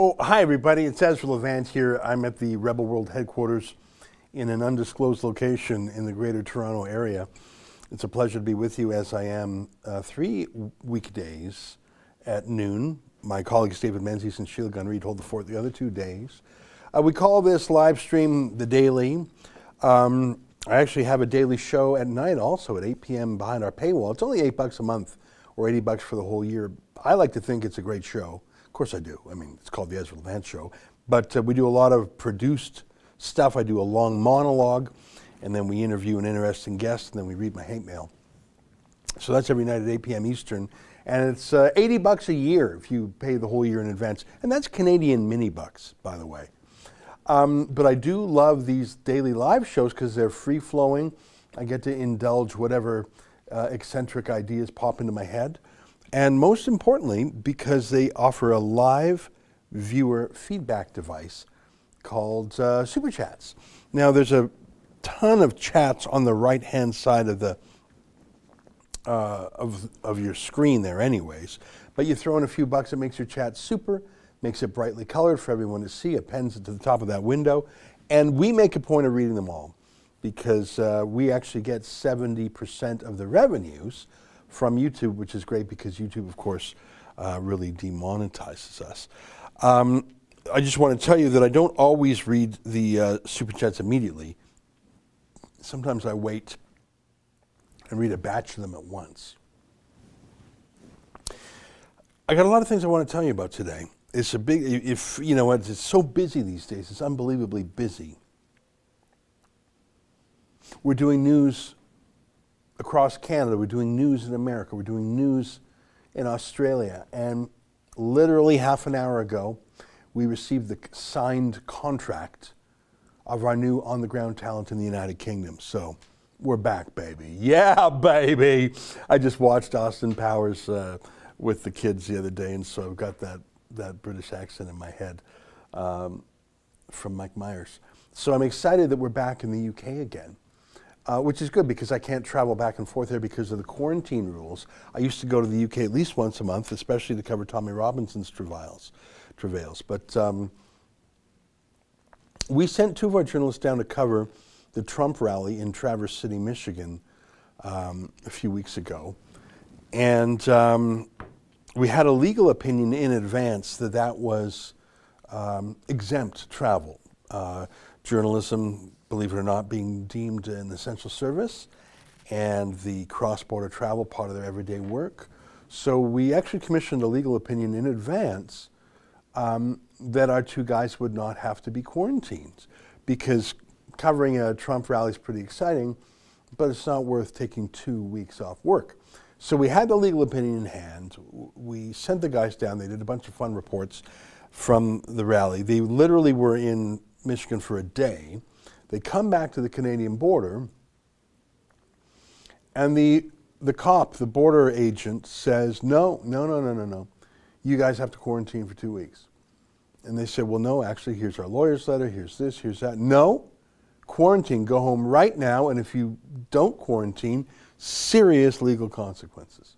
Oh, hi everybody, it's Ezra Levant here. I'm at the Rebel World headquarters in an undisclosed location in the greater Toronto area. It's a pleasure to be with you as I am 3 weekdays at noon. My colleagues David Menzies and Sheila Gunn-Reid hold the fort the other 2 days. We call this live stream The Daily. I actually have a daily show at night also at 8 p.m. behind our paywall. It's only $8 a month or $80 for the whole year. I like to think it's a great show. Of course I do. I mean, it's called the Ezra Levant Show. But we do a lot of produced stuff. I do a long monologue, and then we interview an interesting guest, and then we read my hate mail. So that's every night at 8 p.m. Eastern. And it's $80 a year if you pay the whole year in advance. And that's Canadian mini bucks, by the way. But I do love these daily live shows because they're free-flowing. I get to indulge whatever eccentric ideas pop into my head. And most importantly, because they offer a live viewer feedback device called Super Chats. Now, there's a ton of chats on the right-hand side of the of your screen there anyways. But you throw in a few bucks, it makes your chat super, makes it brightly colored for everyone to see. It pens it to the top of that window. And we make a point of reading them all because we actually get 70% of the revenues from YouTube, which is great because YouTube, of course, really demonetizes us. I just want to tell you that I don't always read the Super Chats immediately. Sometimes I wait and read a batch of them at once. I got a lot of things I want to tell you about today. It's a big, if you know what, it's so busy these days. It's unbelievably busy. We're doing news across Canada. We're doing news in America. We're doing news in Australia. And literally half an hour ago, we received the signed contract of our new on-the-ground talent in the United Kingdom. So we're back, baby. Yeah, baby. I just watched Austin Powers with the kids the other day, and so I've got that British accent in my head from Mike Myers. So I'm excited that we're back in the UK again. Which is good because I can't travel back and forth there because of the quarantine rules. I used to go to the UK at least once a month, especially to cover Tommy Robinson's travails. But we sent 2 of our journalists down to cover the Trump rally in Traverse City, Michigan a few weeks ago. And we had a legal opinion in advance that was exempt travel. Journalism, believe it or not, being deemed an essential service, and the cross-border travel part of their everyday work. So we actually commissioned a legal opinion in advance that our 2 guys would not have to be quarantined, because covering a Trump rally is pretty exciting, but it's not worth taking 2 weeks off work. So we had the legal opinion in hand. We sent the guys down. They did a bunch of fun reports from the rally. They literally were in Michigan for a day. They come back to the Canadian border, and the cop, the border agent, says, no. You guys have to quarantine for 2 weeks. And they said, well, no, actually, here's our lawyer's letter, here's this, here's that. No, quarantine, go home right now, and if you don't quarantine, serious legal consequences.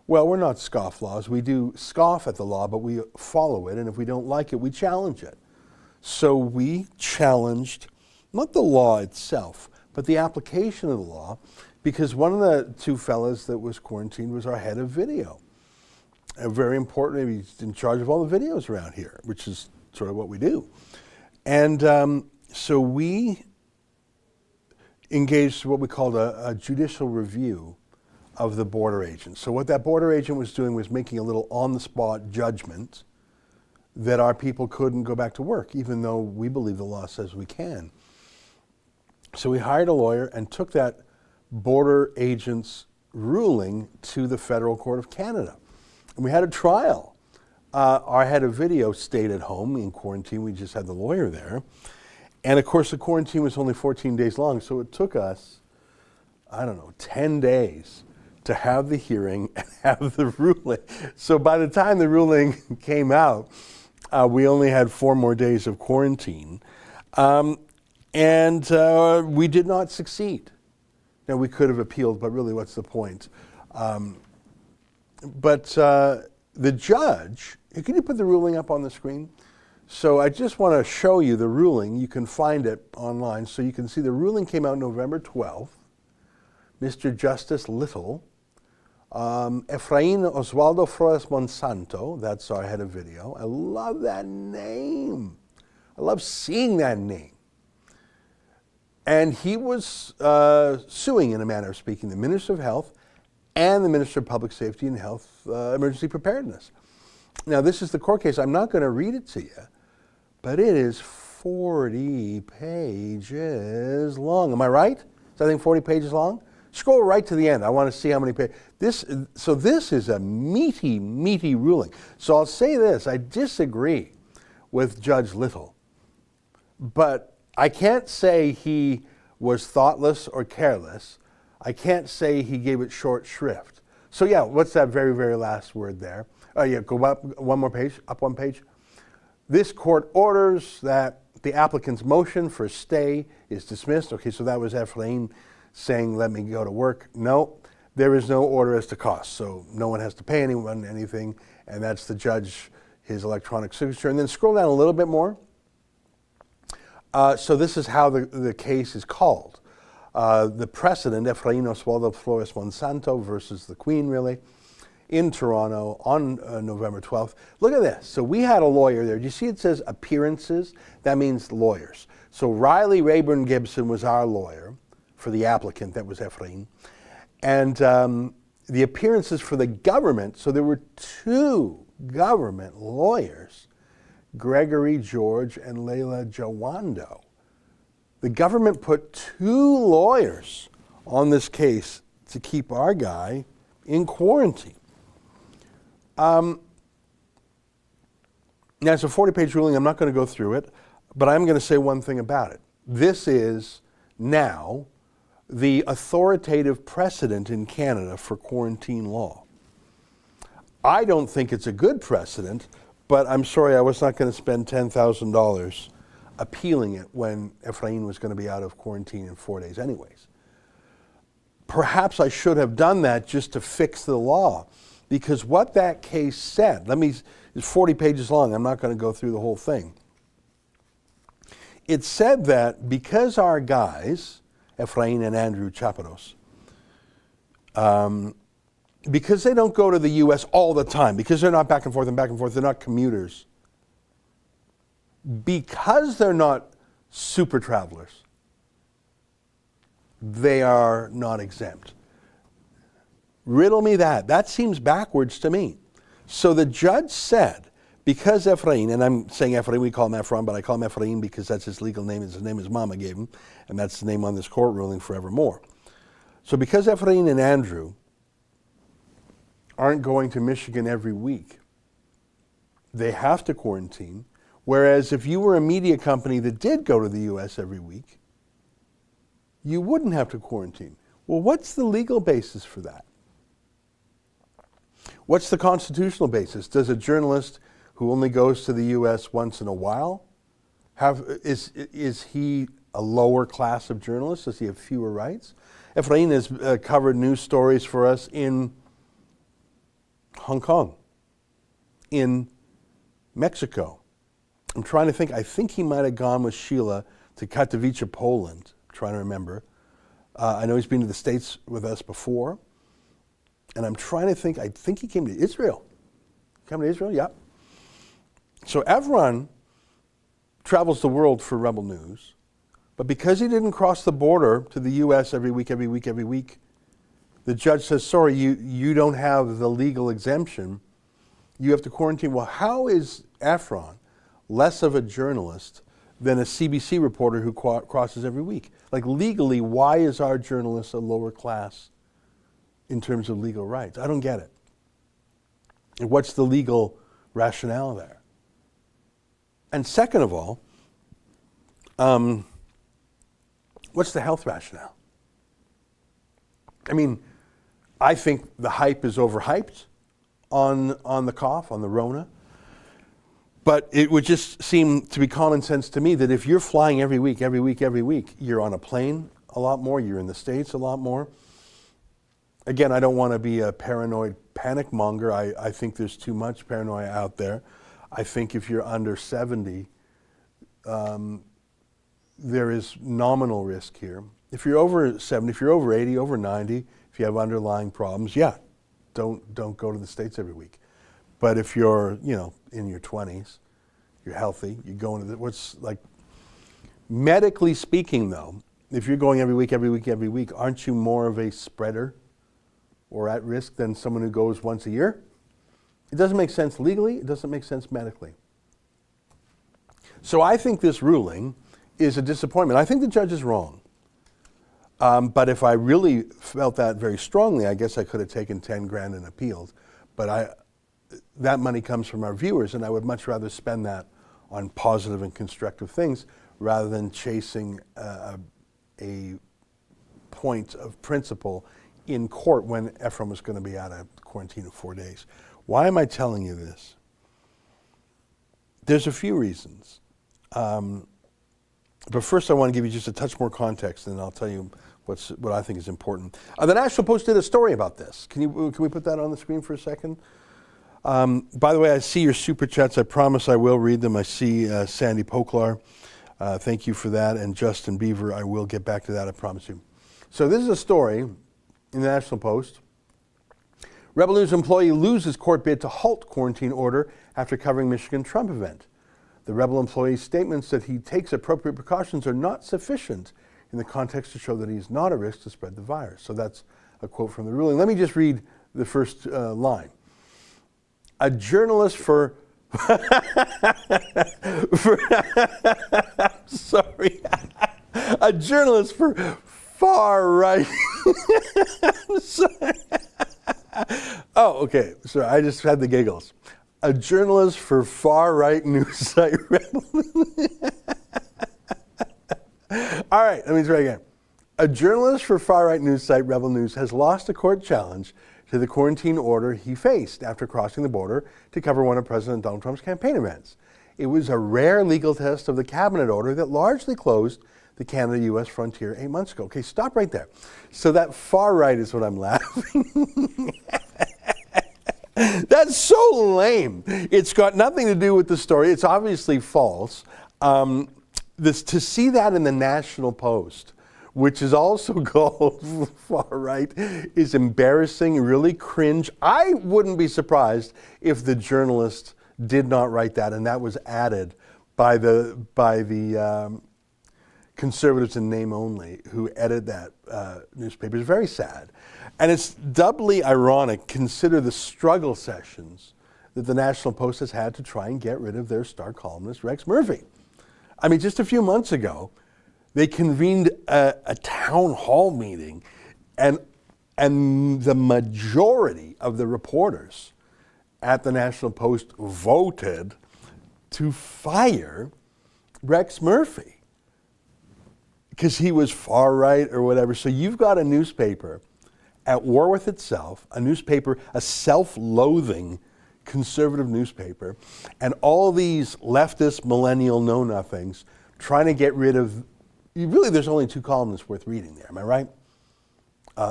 Well, we're not scofflaws. We do scoff at the law, but we follow it, and if we don't like it, we challenge it. So we challenged not the law itself, but the application of the law, because one of the 2 fellas that was quarantined was our head of video. Very important, he's in charge of all the videos around here, which is sort of what we do. And so we engaged what we called a judicial review of the border agent. So what that border agent was doing was making a little on-the-spot judgment that our people couldn't go back to work, even though we believe the law says we can. So we hired a lawyer and took that border agent's ruling to the Federal Court of Canada. And we had a trial. Our head of video stayed at home in quarantine. We just had the lawyer there. And of course, the quarantine was only 14 days long, so it took us, 10 days to have the hearing and have the ruling. So by the time the ruling came out, we only had 4 more days of quarantine. And we did not succeed. Now, we could have appealed, but really, what's the point? But the judge, can you put the ruling up on the screen? So I just want to show you the ruling. You can find it online. So you can see the ruling came out November 12th. Mr. Justice Little, Efrain Oswaldo Flores Monsanto, that's our head of video. I love that name. I love seeing that name. And he was suing, in a manner of speaking, the Minister of Health and the Minister of Public Safety and Health Emergency Preparedness. Now, this is the court case. I'm not going to read it to you, but it is 40 pages long. Am I right? Is I think 40 pages long? Scroll right to the end. I want to see how many pages. This is a meaty, meaty ruling. So I'll say this. I disagree with Judge Little, but I can't say he was thoughtless or careless. I can't say he gave it short shrift. So yeah, what's that very, very last word there? Oh yeah, go up one more page, up one page. This court orders that the applicant's motion for stay is dismissed. Okay, so that was Efrain saying, let me go to work. No, there is no order as to cost. So no one has to pay anyone anything, and that's the judge, his electronic signature. And then scroll down a little bit more. So this is how the case is called. The precedent, Efrain Oswaldo Flores Monsanto versus the Queen, really, in Toronto on November 12th. Look at this. So we had a lawyer there. Do you see it says appearances? That means lawyers. So Riley Rayburn Gibson was our lawyer for the applicant, that was Efrain. And the appearances for the government, so there were two government lawyers, Gregory George and Leila Jawando. The government put two lawyers on this case to keep our guy in quarantine. Now, it's a 40-page ruling. I'm not going to go through it, but I'm going to say one thing about it. This is now the authoritative precedent in Canada for quarantine law. I don't think it's a good precedent, but I'm sorry, I was not going to spend $10,000 appealing it when Efrain was going to be out of quarantine in 4 days anyways. Perhaps I should have done that just to fix the law, because what that case said, it's 40 pages long, I'm not going to go through the whole thing. It said that because our guys, Efrain and Andrew Chaparros, because they don't go to the U.S. all the time, because they're not back and forth, they're not commuters, because they're not super travelers, they are not exempt. Riddle me that. That seems backwards to me. So the judge said, because Efrain, and I'm saying Efrain, we call him Efron, but I call him Efrain because that's his legal name, it's the name his mama gave him, and that's the name on this court ruling forevermore. So because Efrain and Andrew aren't going to Michigan every week, they have to quarantine, whereas if you were a media company that did go to the U.S. every week, you wouldn't have to quarantine. Well, what's the legal basis for that? What's the constitutional basis? Does a journalist who only goes to the U.S. once in a while is he a lower class of journalist? Does he have fewer rights? Efrain has covered news stories for us in Hong Kong, in Mexico. I'm trying to think. I think he might have gone with Sheila to Katowice, Poland. I'm trying to remember. I know he's been to the States with us before. And I'm trying to think. I think he came to Israel. Come to Israel? Yeah. So Efron travels the world for Rebel News. But because he didn't cross the border to the U.S. every week, the judge says, sorry, you don't have the legal exemption. You have to quarantine. Well, how is Efron less of a journalist than a CBC reporter who crosses every week? Like, legally, why is our journalist a lower class in terms of legal rights? I don't get it. And what's the legal rationale there? And second of all, what's the health rationale? I mean, I think the hype is overhyped on the cough, on the Rona. But it would just seem to be common sense to me that if you're flying every week, you're on a plane a lot more, you're in the States a lot more. Again, I don't want to be a paranoid panic monger. I think there's too much paranoia out there. I think if you're under 70, there is nominal risk here. If you're over 70, if you're over 80, over 90, if you have underlying problems, yeah, don't go to the States every week. But if you're, in your 20s, you're healthy, you go into what's like, medically speaking though, if you're going every week, aren't you more of a spreader or at risk than someone who goes once a year? It doesn't make sense legally, it doesn't make sense medically. So I think this ruling is a disappointment. I think the judge is wrong. But if I really felt that very strongly, I guess I could have taken 10 grand and appealed. But that money comes from our viewers, and I would much rather spend that on positive and constructive things rather than chasing a point of principle in court when Ephraim was going to be out of quarantine of 4 days. Why am I telling you this? There's a few reasons. But first I want to give you just a touch more context, and then I'll tell you what I think is important. The National Post did a story about this. Can we put that on the screen for a second? By the way, I see your super chats. I promise I will read them. I see Sandy Poklar. Thank you for that. And Justin Beaver, I will get back to that, I promise you. So this is a story in the National Post. Rebel News employee loses court bid to halt quarantine order after covering Michigan Trump event. The Rebel employee's statements that he takes appropriate precautions are not sufficient in the context to show that he is not at risk to spread the virus. So that's a quote from the ruling. Let me just read the first line. A journalist for sorry, a journalist for far right. I'm sorry. Oh, okay. So I just had the giggles. A journalist for far-right news site Rebel. All right, let me try again. A journalist for far-right news site Rebel News has lost a court challenge to the quarantine order he faced after crossing the border to cover one of President Donald Trump's campaign events. It was a rare legal test of the cabinet order that largely closed the Canada-U.S. frontier 8 months ago. Okay, stop right there. So that far-right is what I'm laughing. That's so lame. It's got nothing to do with the story. It's obviously false. To see that in the National Post, which is also called far right, is embarrassing, really cringe. I wouldn't be surprised if the journalist did not write that, and that was added by the conservatives in name only who edit that newspaper. It's very sad. And it's doubly ironic, consider the struggle sessions that the National Post has had to try and get rid of their star columnist, Rex Murphy. I mean, just a few months ago, they convened a town hall meeting, and the majority of the reporters at the National Post voted to fire Rex Murphy because he was far right or whatever. So you've got a newspaper at war with itself, a newspaper, a self-loathing conservative newspaper, and all these leftist millennial know-nothings trying to get rid of, really there's only two columnists worth reading there, am I right?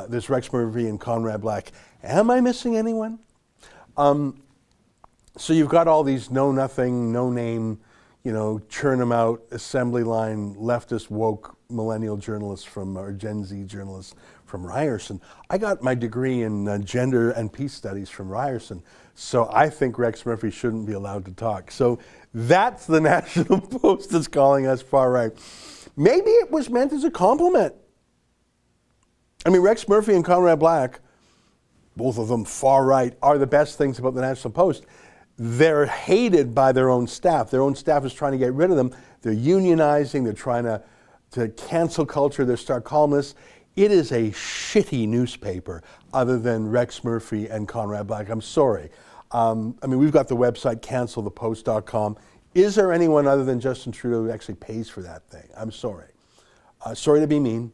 There's Rex Murphy and Conrad Black. Am I missing anyone? So you've got all these know-nothing, no-name, churn them out, assembly line, leftist, woke, millennial journalists or Gen Z journalists from Ryerson. I got my degree in gender and peace studies from Ryerson, so I think Rex Murphy shouldn't be allowed to talk. So that's the National Post that's calling us far right. Maybe it was meant as a compliment. I mean, Rex Murphy and Conrad Black, both of them far right, are the best things about the National Post. They're hated by their own staff. Their own staff is trying to get rid of them. They're unionizing. They're trying to cancel culture their star columnists. It is a shitty newspaper other than Rex Murphy and Conrad Black. I'm sorry. We've got the website cancelthepost.com. Is there anyone other than Justin Trudeau who actually pays for that thing? I'm sorry. Sorry to be mean.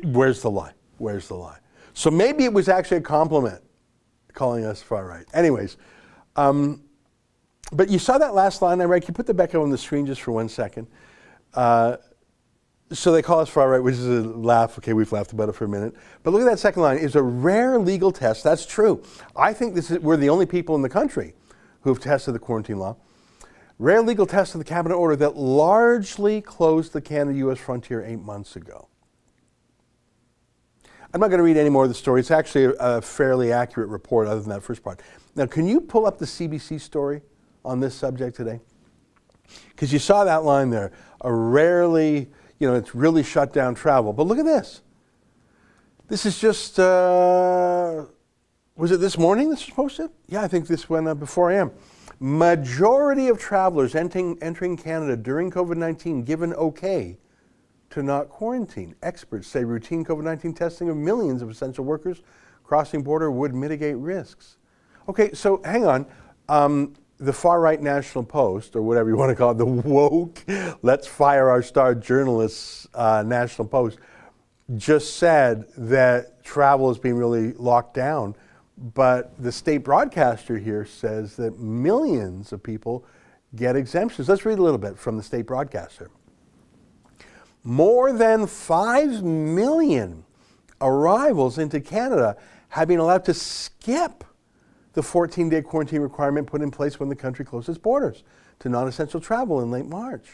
Where's the lie? Where's the lie? So maybe it was actually a compliment calling us far right. Anyways, but you saw that last line I read. Can you put that back up on the screen just for 1 second? So they call us far right, which is a laugh. Okay, we've laughed about it for a minute. But look at that second line. Is a rare legal test. That's true. I think we're the only people in the country who have tested the quarantine law. Rare legal test of the cabinet order that largely closed the Canada-U.S. frontier 8 months ago. I'm not going to read any more of the story. It's actually a fairly accurate report other than that first part. Now, can you pull up the CBC story on this subject today? Because you saw that line there. It's really shut down travel. But look at this. This is just, was it this morning this was posted? Yeah, I think this went up before I am. Majority of travelers entering Canada during COVID-19 given okay to not quarantine. Experts say routine COVID-19 testing of millions of essential workers crossing border would mitigate risks. Okay, so hang on. The far-right National Post, or whatever you want to call it, the woke, let's fire our star journalists, National Post, just said that travel is being really locked down. But the state broadcaster here says that millions of people get exemptions. Let's read a little bit from the state broadcaster. More than 5 million arrivals into Canada have been allowed to skip the 14-day quarantine requirement put in place when the country closed its borders to non-essential travel in late March.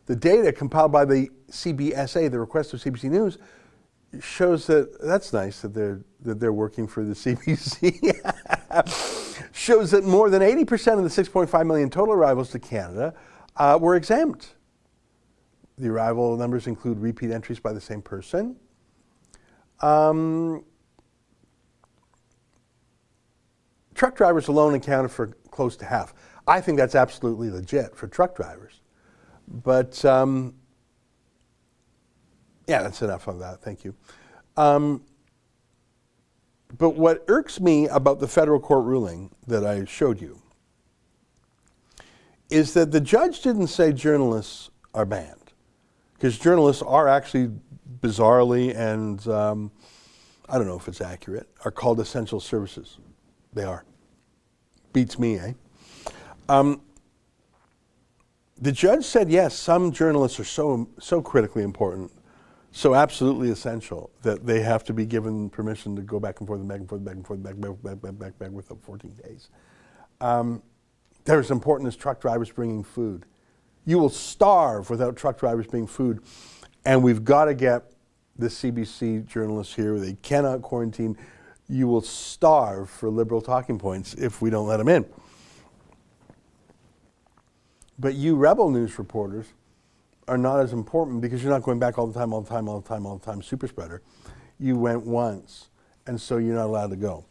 The data compiled by the CBSA, the request of CBC News, shows that's nice that they're working for the CBC. Shows that more than 80% of the 6.5 million total arrivals to Canada were exempt. The arrival numbers include repeat entries by the same person. Truck drivers alone accounted for close to half. I think that's absolutely legit for truck drivers. But yeah, that's enough of that. Thank you. But what irks me about the federal court ruling that I showed you is that the judge didn't say journalists are banned. Because journalists are actually bizarrely, and I don't know if it's accurate, are called essential services. They are. Beats me, eh? The judge said, yes, some journalists are so critically important, so absolutely essential, that they have to be given permission to go back and forth and back and forth, back and forth, back within 14 days. They're as important as truck drivers bringing food. You will starve without truck drivers bringing food. And we've got to get the CBC journalists here. They cannot quarantine. You will starve for liberal talking points if we don't let them in. But you Rebel News reporters are not as important because you're not going back all the time, super spreader. You went once, and so you're not allowed to go.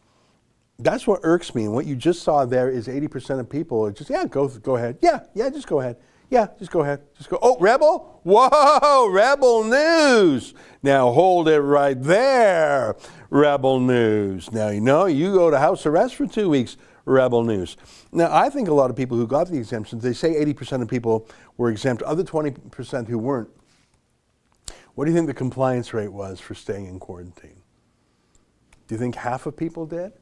That's what irks me. And what you just saw there is 80% of people are just, go ahead. Yeah, just go ahead. Yeah, just go ahead. Just go. Oh, Rebel? Whoa, Rebel News. Now hold it right there, Rebel News. Now, you go to house arrest for 2 weeks, Rebel News. Now, I think a lot of people who got the exemptions, they say 80% of people were exempt, other 20% who weren't. What do you think the compliance rate was for staying in quarantine? Do you think half of people did?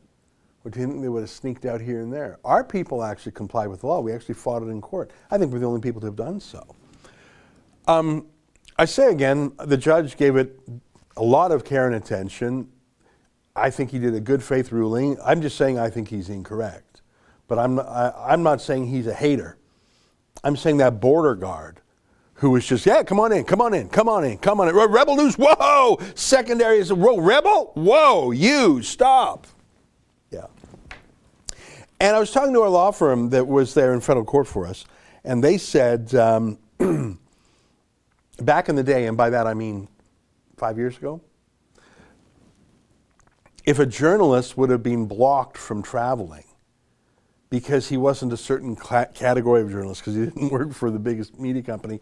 Or do you think they would have sneaked out here and there? Our people actually complied with the law. We actually fought it in court. I think we're the only people to have done so. I say again, the judge gave it a lot of care and attention. I think he did a good faith ruling. I'm just saying I think he's incorrect. But I'm not saying he's a hater. I'm saying that border guard who was just, come on in. Rebel News, whoa! Secondary is, whoa, Rebel? Whoa, you, stop. Yeah. And I was talking to a law firm that was there in federal court for us, and they said, back in the day, and by that I mean 5 years ago, if a journalist would have been blocked from traveling because he wasn't a certain category of journalist, because he didn't work for the biggest media company,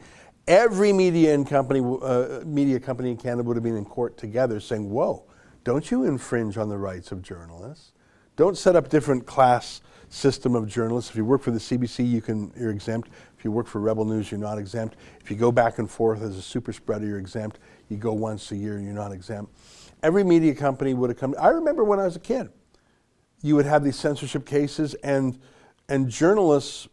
every media company in Canada would have been in court together saying, whoa, don't you infringe on the rights of journalists. Don't set up different class system of journalists. If you work for the CBC, you're exempt. If you work for Rebel News, you're not exempt. If you go back and forth as a super spreader, you're exempt. You go once a year and you're not exempt. Every media company would have come. I remember when I was a kid, you would have these censorship cases, and journalists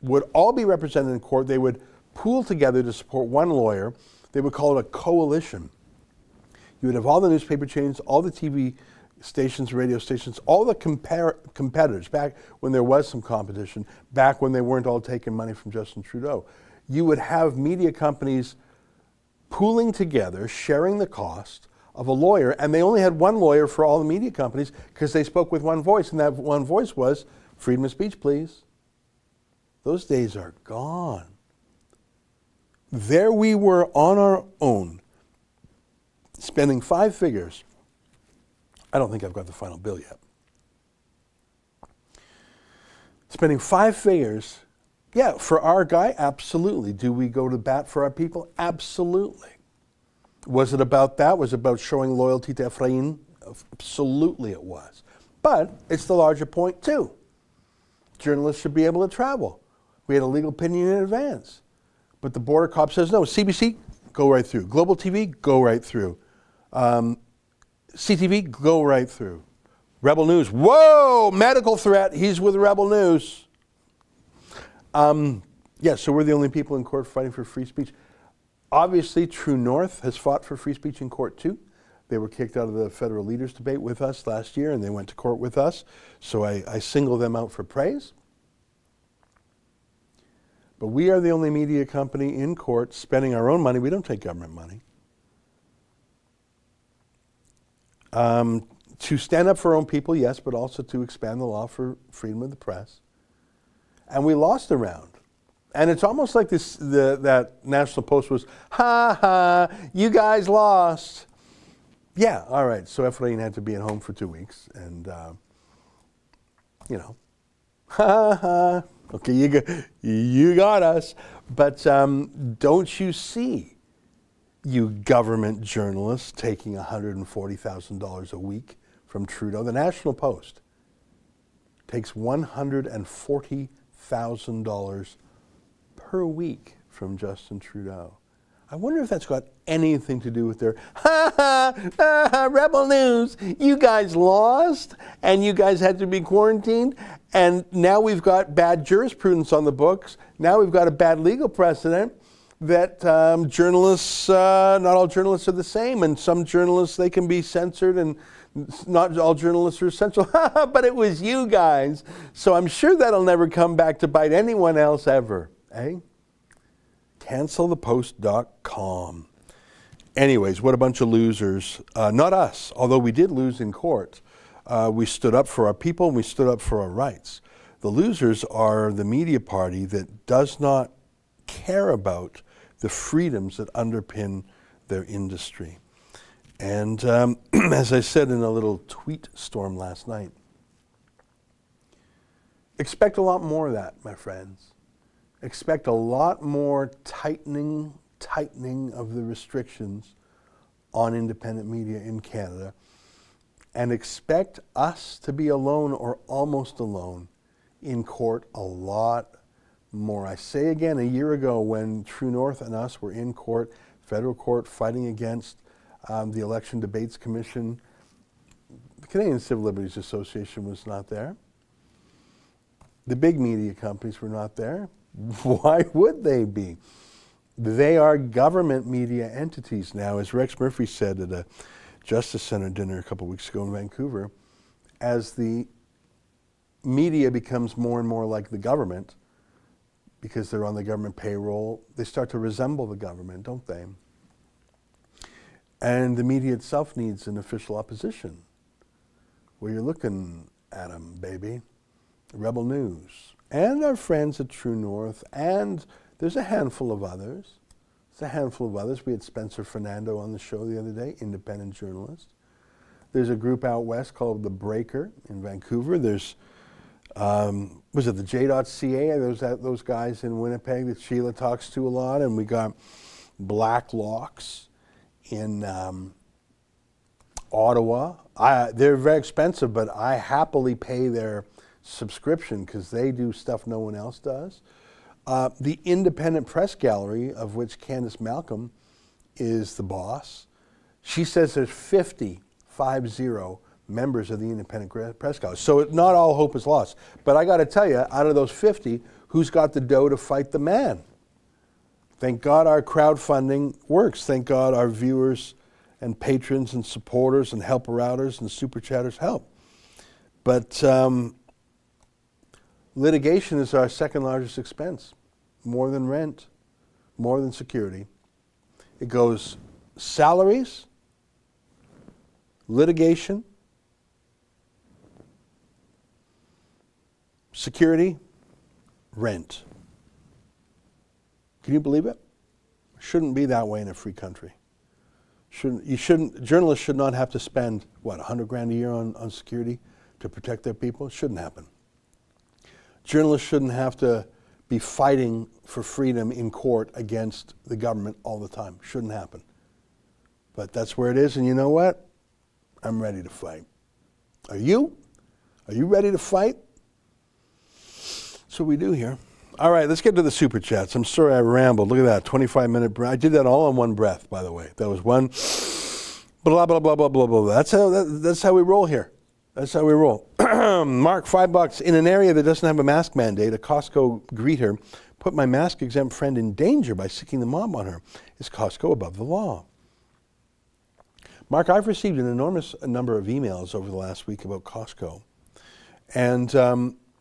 would all be represented in court. They would pool together to support one lawyer. They would call it a coalition. You would have all the newspaper chains, all the TV stations, radio stations, all the competitors, back when there was some competition, back when they weren't all taking money from Justin Trudeau. You would have media companies pooling together, sharing the cost of a lawyer, and they only had one lawyer for all the media companies because they spoke with one voice, and that one voice was freedom of speech, please. Those days are gone. There we were on our own, spending 5 figures. I don't think I've got the final bill yet. Spending 5 figures, yeah, for our guy, absolutely. Do we go to bat for our people? Absolutely. Was it about that? Was it about showing loyalty to Ephraim? Absolutely it was. But it's the larger point too. Journalists should be able to travel. We had a legal opinion in advance. But the border cop says, no, CBC, go right through. Global TV, go right through. CTV, go right through. Rebel News, whoa, medical threat, he's with Rebel News. Yeah, so we're the only people in court fighting for free speech. Obviously, True North has fought for free speech in court too. They were kicked out of the federal leaders debate with us last year, and they went to court with us. So I single them out for praise. But we are the only media company in court spending our own money. We don't take government money. To stand up for our own people, yes, but also to expand the law for freedom of the press. And we lost a round. And it's almost like this, that National Post was, ha ha, you guys lost. Yeah, all right, so Ephraim had to be at home for 2 weeks. And, you know, ha ha, okay, you got us. But don't you see, you government journalists taking $140,000 a week from Trudeau? The National Post takes $140,000 per week from Justin Trudeau. I wonder if that's got anything to do with their, Rebel News, you guys lost, and you guys had to be quarantined, and now we've got bad jurisprudence on the books, now we've got a bad legal precedent, that journalists, not all journalists are the same, and some journalists, they can be censored, and not all journalists are essential. But it was you guys. So I'm sure that'll never come back to bite anyone else ever. Eh? Cancelthepost.com. Anyways, what a bunch of losers. Not us, although we did lose in court. We stood up for our people, and we stood up for our rights. The losers are the media party that does not care about the freedoms that underpin their industry. And as I said in a little tweet storm last night, expect a lot more of that, my friends. Expect a lot more tightening of the restrictions on independent media in Canada. And expect us to be alone or almost alone in court a lot more. I say again, a year ago when True North and us were in court, federal court, fighting against the Election Debates Commission, the Canadian Civil Liberties Association was not there. The big media companies were not there. Why would they be? They are government media entities now. As Rex Murphy said at a Justice Center dinner a couple weeks ago in Vancouver, as the media becomes more and more like the government, because they're on the government payroll, they start to resemble the government, don't they? And the media itself needs an official opposition. Well, you're looking at them, baby. Rebel News, and our friends at True North, and there's a handful of others. There's a handful of others. We had Spencer Fernando on the show the other day, independent journalist. There's a group out west called The Breaker in Vancouver. There's was it the J.ca? Those guys in Winnipeg that Sheila talks to a lot, and we got Black Locks in Ottawa. They're very expensive, but I happily pay their subscription because they do stuff no one else does. The Independent Press Gallery, of which Candace Malcolm is the boss, she says there's 50 members of the Independent Press Gallery. So not all hope is lost. But I got to tell you, out of those 50, who's got the dough to fight the man? Thank God our crowdfunding works. Thank God our viewers and patrons and supporters and helper-outers and super chatters help. But litigation is our second largest expense, more than rent, more than security. It goes salaries, litigation, security, rent. Can you believe it? Shouldn't be that way in a free country. Journalists should not have to spend, what, $100,000 a year on security to protect their people? It shouldn't happen. Journalists shouldn't have to be fighting for freedom in court against the government all the time. Shouldn't happen. But that's where it is, and you know what? I'm ready to fight. Are you? Are you ready to fight? That's what we do here. All right, let's get to the super chats. I'm sorry I rambled. Look at that, 25-minute breath. I did that all in one breath, by the way. That was one blah, blah, blah, blah, blah, blah. That's how we roll here. That's how we roll. Mark, $5. In an area that doesn't have a mask mandate, a Costco greeter put my mask-exempt friend in danger by sicking the mob on her. Is Costco above the law? Mark, I've received an enormous number of emails over the last week about Costco. And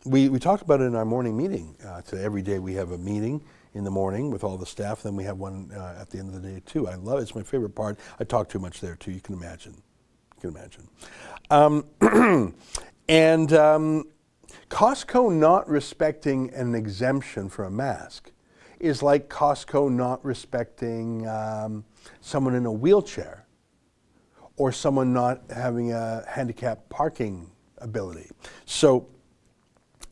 we talked about it in our morning meeting today. Every day we have a meeting in the morning with all the staff. Then we have one at the end of the day too. I love it. It's my favorite part. I talk too much there too. You can imagine. And Costco not respecting an exemption for a mask is like Costco not respecting someone in a wheelchair or someone not having a handicap parking ability. So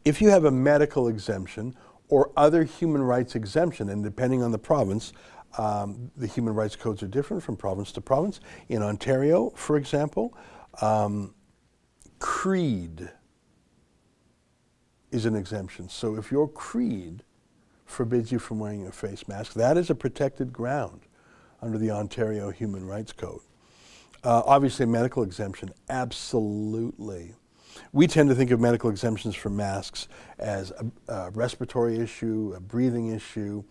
if you have a medical exemption or other human rights exemption, and depending on the province, the human rights codes are different from province to province. In Ontario, for example, creed is an exemption. So if your creed forbids you from wearing a face mask, that is a protected ground under the Ontario Human Rights Code. Obviously, a medical exemption, absolutely. We tend to think of medical exemptions for masks as a respiratory issue, a breathing issue,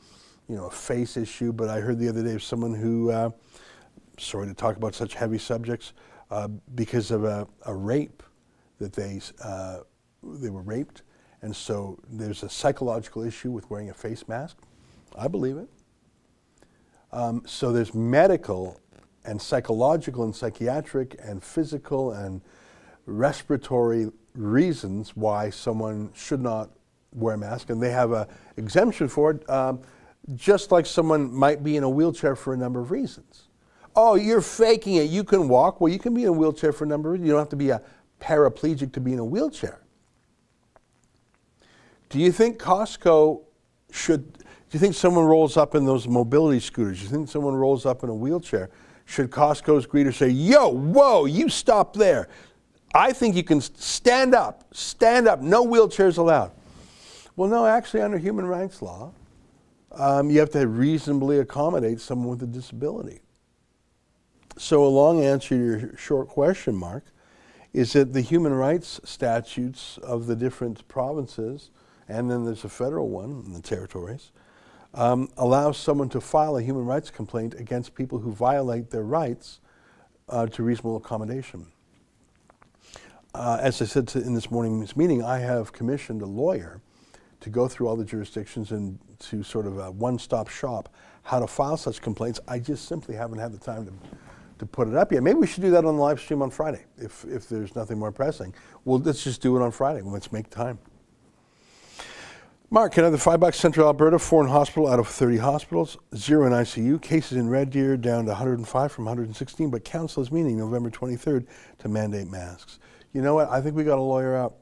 a face issue. But I heard the other day of someone who, sorry to talk about such heavy subjects, because of a rape, that they were raped, and so there's a psychological issue with wearing a face mask. I believe it. So there's medical and psychological and psychiatric and physical and respiratory reasons why someone should not wear a mask, and they have an exemption for it, just like someone might be in a wheelchair for a number of reasons. Oh, you're faking it. You can walk. Well, you can be in a wheelchair for a number of reasons. You don't have to be a paraplegic to be in a wheelchair. Do you think Costco should, do you think someone rolls up in those mobility scooters? Do you think someone rolls up in a wheelchair? Should Costco's greeter say, yo, whoa, you stop there. I think you can stand up, no wheelchairs allowed. Well, no, actually under human rights law, you have to reasonably accommodate someone with a disability. So a long answer to your short question, Mark, is that the human rights statutes of the different provinces, and then there's a federal one in the territories, allows someone to file a human rights complaint against people who violate their rights to reasonable accommodation. As I said in this morning's meeting, I have commissioned a lawyer to go through all the jurisdictions and to sort of a one-stop shop how to file such complaints. I just simply haven't had the time to put it up yet. Maybe we should do that on the live stream on Friday if there's nothing more pressing. Well, let's just do it on Friday. Let's make time. Mark, another $5. Central Alberta, 4 in hospital out of 30 hospitals, 0 in ICU. Cases in Red Deer down to 105 from 116, but council is meeting November 23rd to mandate masks. You know what? I think we got a lawyer up.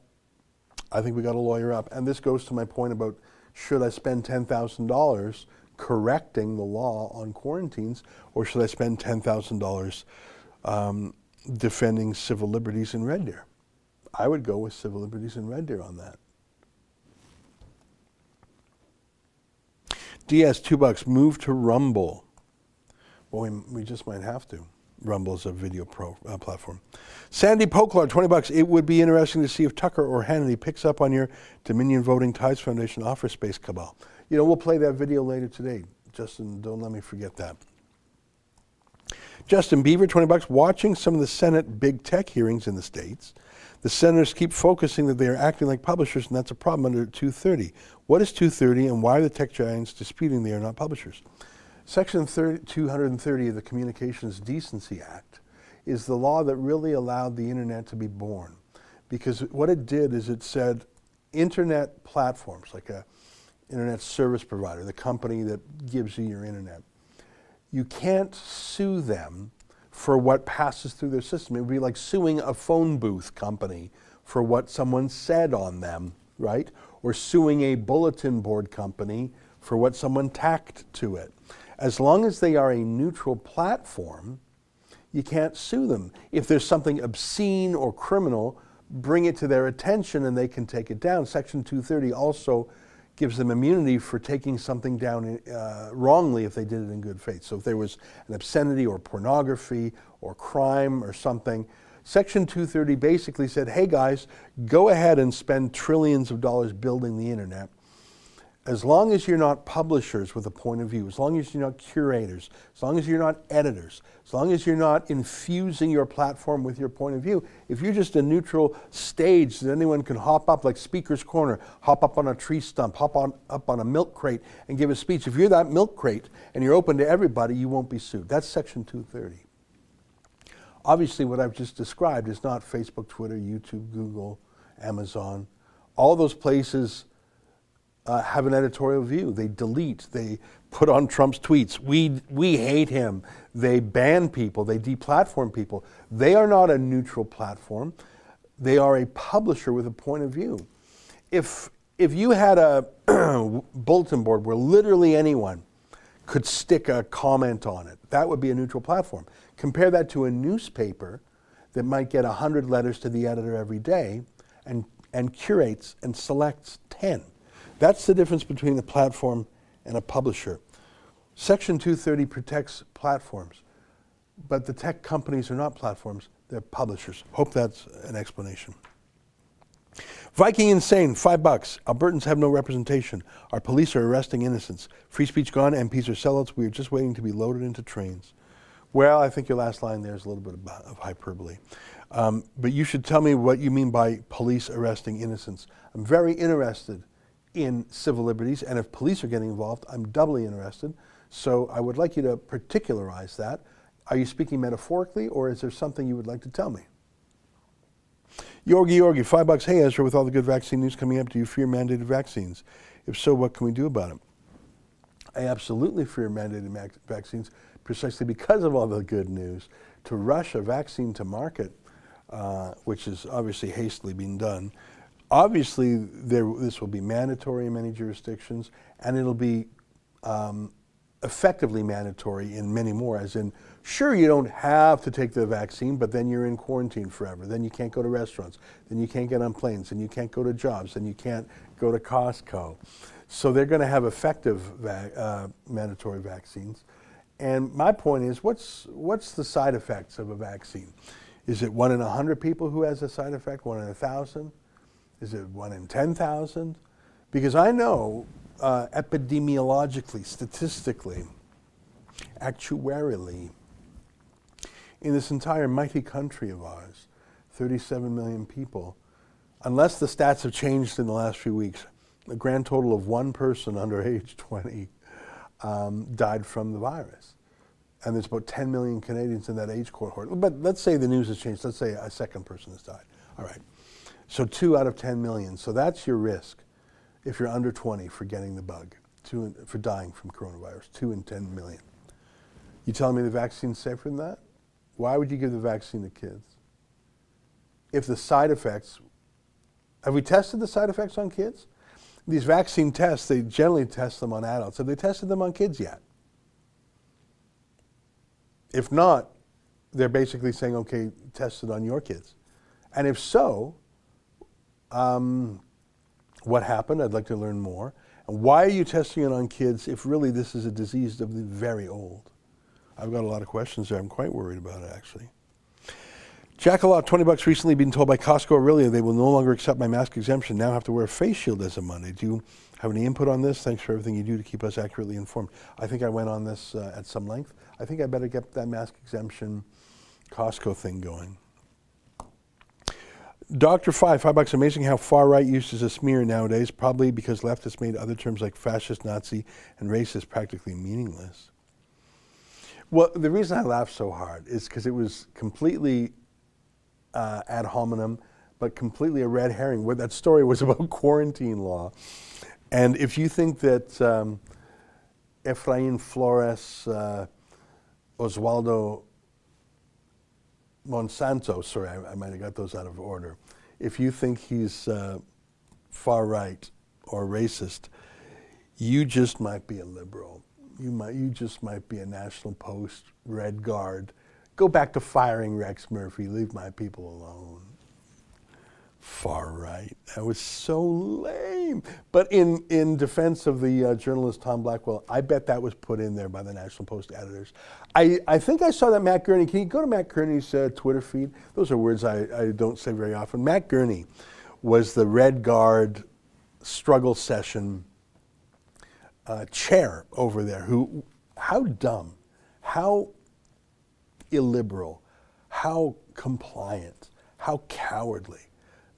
And this goes to my point about should I spend $10,000 correcting the law on quarantines, or should I spend $10,000 defending civil liberties in Red Deer? I would go with civil liberties in Red Deer on that. DS, $2. Move to Rumble. Well, we just might have to. Rumble is a video platform. Sandy Poklard, $20. It would be interesting to see if Tucker or Hannity picks up on your Dominion Voting Ties Foundation office space cabal. We'll play that video later today. Justin, don't let me forget that. Justin Beaver, $20. Watching some of the Senate big tech hearings in the States, the senators keep focusing that they are acting like publishers, and that's a problem under 230. What is 230, and why are the tech giants disputing they are not publishers? Section 230 of the Communications Decency Act is the law that really allowed the internet to be born. Because what it did is it said internet platforms, like a internet service provider, the company that gives you your internet, you can't sue them for what passes through their system. It would be like suing a phone booth company for what someone said on them, right? Or suing a bulletin board company for what someone tacked to it. As long as they are a neutral platform, you can't sue them. If there's something obscene or criminal, bring it to their attention and they can take it down. Section 230 also gives them immunity for taking something down wrongly if they did it in good faith. So if there was an obscenity or pornography or crime or something, Section 230 basically said, hey guys, go ahead and spend trillions of dollars building the internet. As long as you're not publishers with a point of view, as long as you're not curators, as long as you're not editors, as long as you're not infusing your platform with your point of view, if you're just a neutral stage that anyone can hop up, like Speaker's Corner, hop up on a tree stump, hop up on a milk crate and give a speech, if you're that milk crate and you're open to everybody, you won't be sued. That's Section 230. Obviously, what I've just described is not Facebook, Twitter, YouTube, Google, Amazon. All those places have an editorial view. They delete, they put on Trump's tweets. We hate him. They ban people, they deplatform people. They are not a neutral platform. They are a publisher with a point of view. If you had a bulletin board where literally anyone could stick a comment on it, that would be a neutral platform. Compare that to a newspaper that might get 100 letters to the editor every day and curates and selects 10. That's the difference between a platform and a publisher. Section 230 protects platforms, but the tech companies are not platforms, they're publishers. Hope that's an explanation. Viking Insane, $5. Albertans have no representation. Our police are arresting innocents. Free speech gone, MPs are sellouts. We are just waiting to be loaded into trains. Well, I think your last line there is a little bit of hyperbole. But you should tell me what you mean by police arresting innocents. I'm very interested in civil liberties, and if police are getting involved, I'm doubly interested. So I would like you to particularize that. Are you speaking metaphorically, or is there something you would like to tell me? Yorgi, $5. Hey Ezra, with all the good vaccine news coming up, do you fear mandated vaccines? If so, what can we do about it? I absolutely fear mandated vaccines, precisely because of all the good news. To rush a vaccine to market, which is obviously hastily being done, obviously, this will be mandatory in many jurisdictions, and it'll be effectively mandatory in many more, as in, sure, you don't have to take the vaccine, but then you're in quarantine forever. Then you can't go to restaurants. Then you can't get on planes. Then you can't go to jobs. Then you can't go to Costco. So they're going to have effective mandatory vaccines. And my point is, what's the side effects of a vaccine? Is it 1 in 100 people who has a side effect, 1 in 1,000? Is it 1 in 10,000? Because I know epidemiologically, statistically, actuarially, in this entire mighty country of ours, 37 million people, unless the stats have changed in the last few weeks, a grand total of 1 person under age 20 died from the virus. And there's about 10 million Canadians in that age cohort. But let's say the news has changed. Let's say a second person has died. All right. So 2 out of 10 million. So that's your risk if you're under 20 for getting the bug, for dying from coronavirus, 2 in 10 million. You telling me the vaccine's safer than that? Why would you give the vaccine to kids? If the side effects, have we tested the side effects on kids? These vaccine tests, they generally test them on adults. Have they tested them on kids yet? If not, they're basically saying, okay, test it on your kids. And if so, what happened? I'd like to learn more. And why are you testing it on kids if really this is a disease of the very old? I've got a lot of questions there. I'm quite worried about it, actually. Jackalot, $20 recently been told by Costco Aurelia they will no longer accept my mask exemption. Now have to wear a face shield as of Monday. Do you have any input on this? Thanks for everything you do to keep us accurately informed. I think I went on this at some length. I think I better get that mask exemption Costco thing going. Dr. $5 amazing how far-right uses a smear nowadays, probably because leftists made other terms like fascist, Nazi, and racist practically meaningless. Well, the reason I laughed so hard is because it was completely ad hominem, but completely a red herring. Where that story was about quarantine law. And if you think that Efrain Flores, Oswaldo Monsanto, sorry, I might have got those out of order. If you think he's far right or racist, you just might be a liberal. You just might be a National Post Red Guard. Go back to firing Rex Murphy. Leave my people alone. Far right. That was so lame. But in defense of the journalist Tom Blackwell, I bet that was put in there by the National Post editors. I think I saw that Matt Gurney. Can you go to Matt Gurney's Twitter feed? Those are words I don't say very often. Matt Gurney was the Red Guard struggle session chair over there. How dumb, how illiberal, how compliant, how cowardly.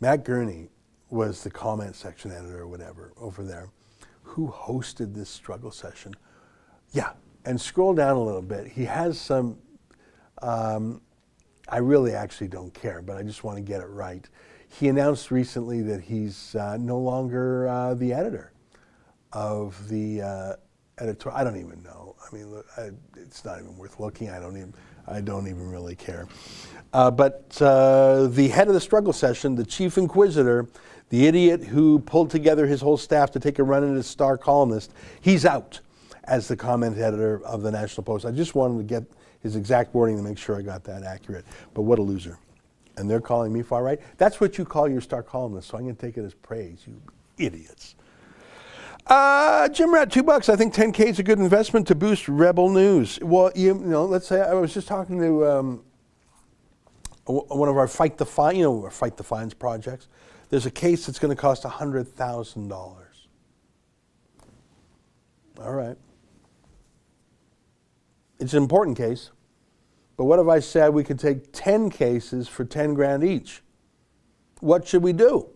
Matt Gurney was the comment section editor or whatever over there who hosted this struggle session. Yeah, and scroll down a little bit. He has some, I really actually don't care, but I just want to get it right. He announced recently that he's no longer the editor of the editorial. I don't even know. I mean, it's not even worth looking. I don't even really care. But the head of the struggle session, the chief inquisitor, the idiot who pulled together his whole staff to take a run at his star columnist, he's out as the comment editor of the National Post. I just wanted to get his exact wording to make sure I got that accurate. But what a loser. And they're calling me far right. That's what you call your star columnist, so I'm going to take it as praise, you idiots. Jim Rat, $2. I think 10K is a good investment to boost Rebel News. Well, you know, let's say I was just talking to one of our Fight the Fine, our Fight the Fines projects. There's a case that's going to cost $100,000. All right. It's an important case. But what if I said we could take 10 cases for 10 grand each? What should we do?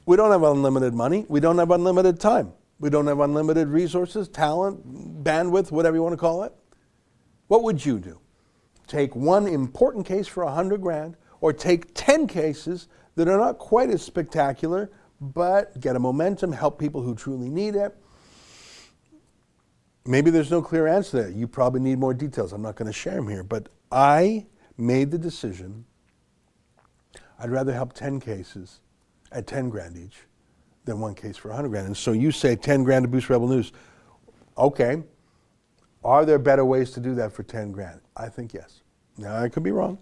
We don't have unlimited money. We don't have unlimited time. We don't have unlimited resources, talent, bandwidth, whatever you want to call it. What would you do? Take one important case for 100 grand, or take 10 cases that are not quite as spectacular, but get a momentum, help people who truly need it. Maybe there's no clear answer there. You probably need more details. I'm not going to share them here, but I made the decision I'd rather help 10 cases at 10 grand each than one case for 100 grand. And so you say 10 grand to boost Rebel News. Okay. Are there better ways to do that for 10 grand? I think yes. Now, I could be wrong.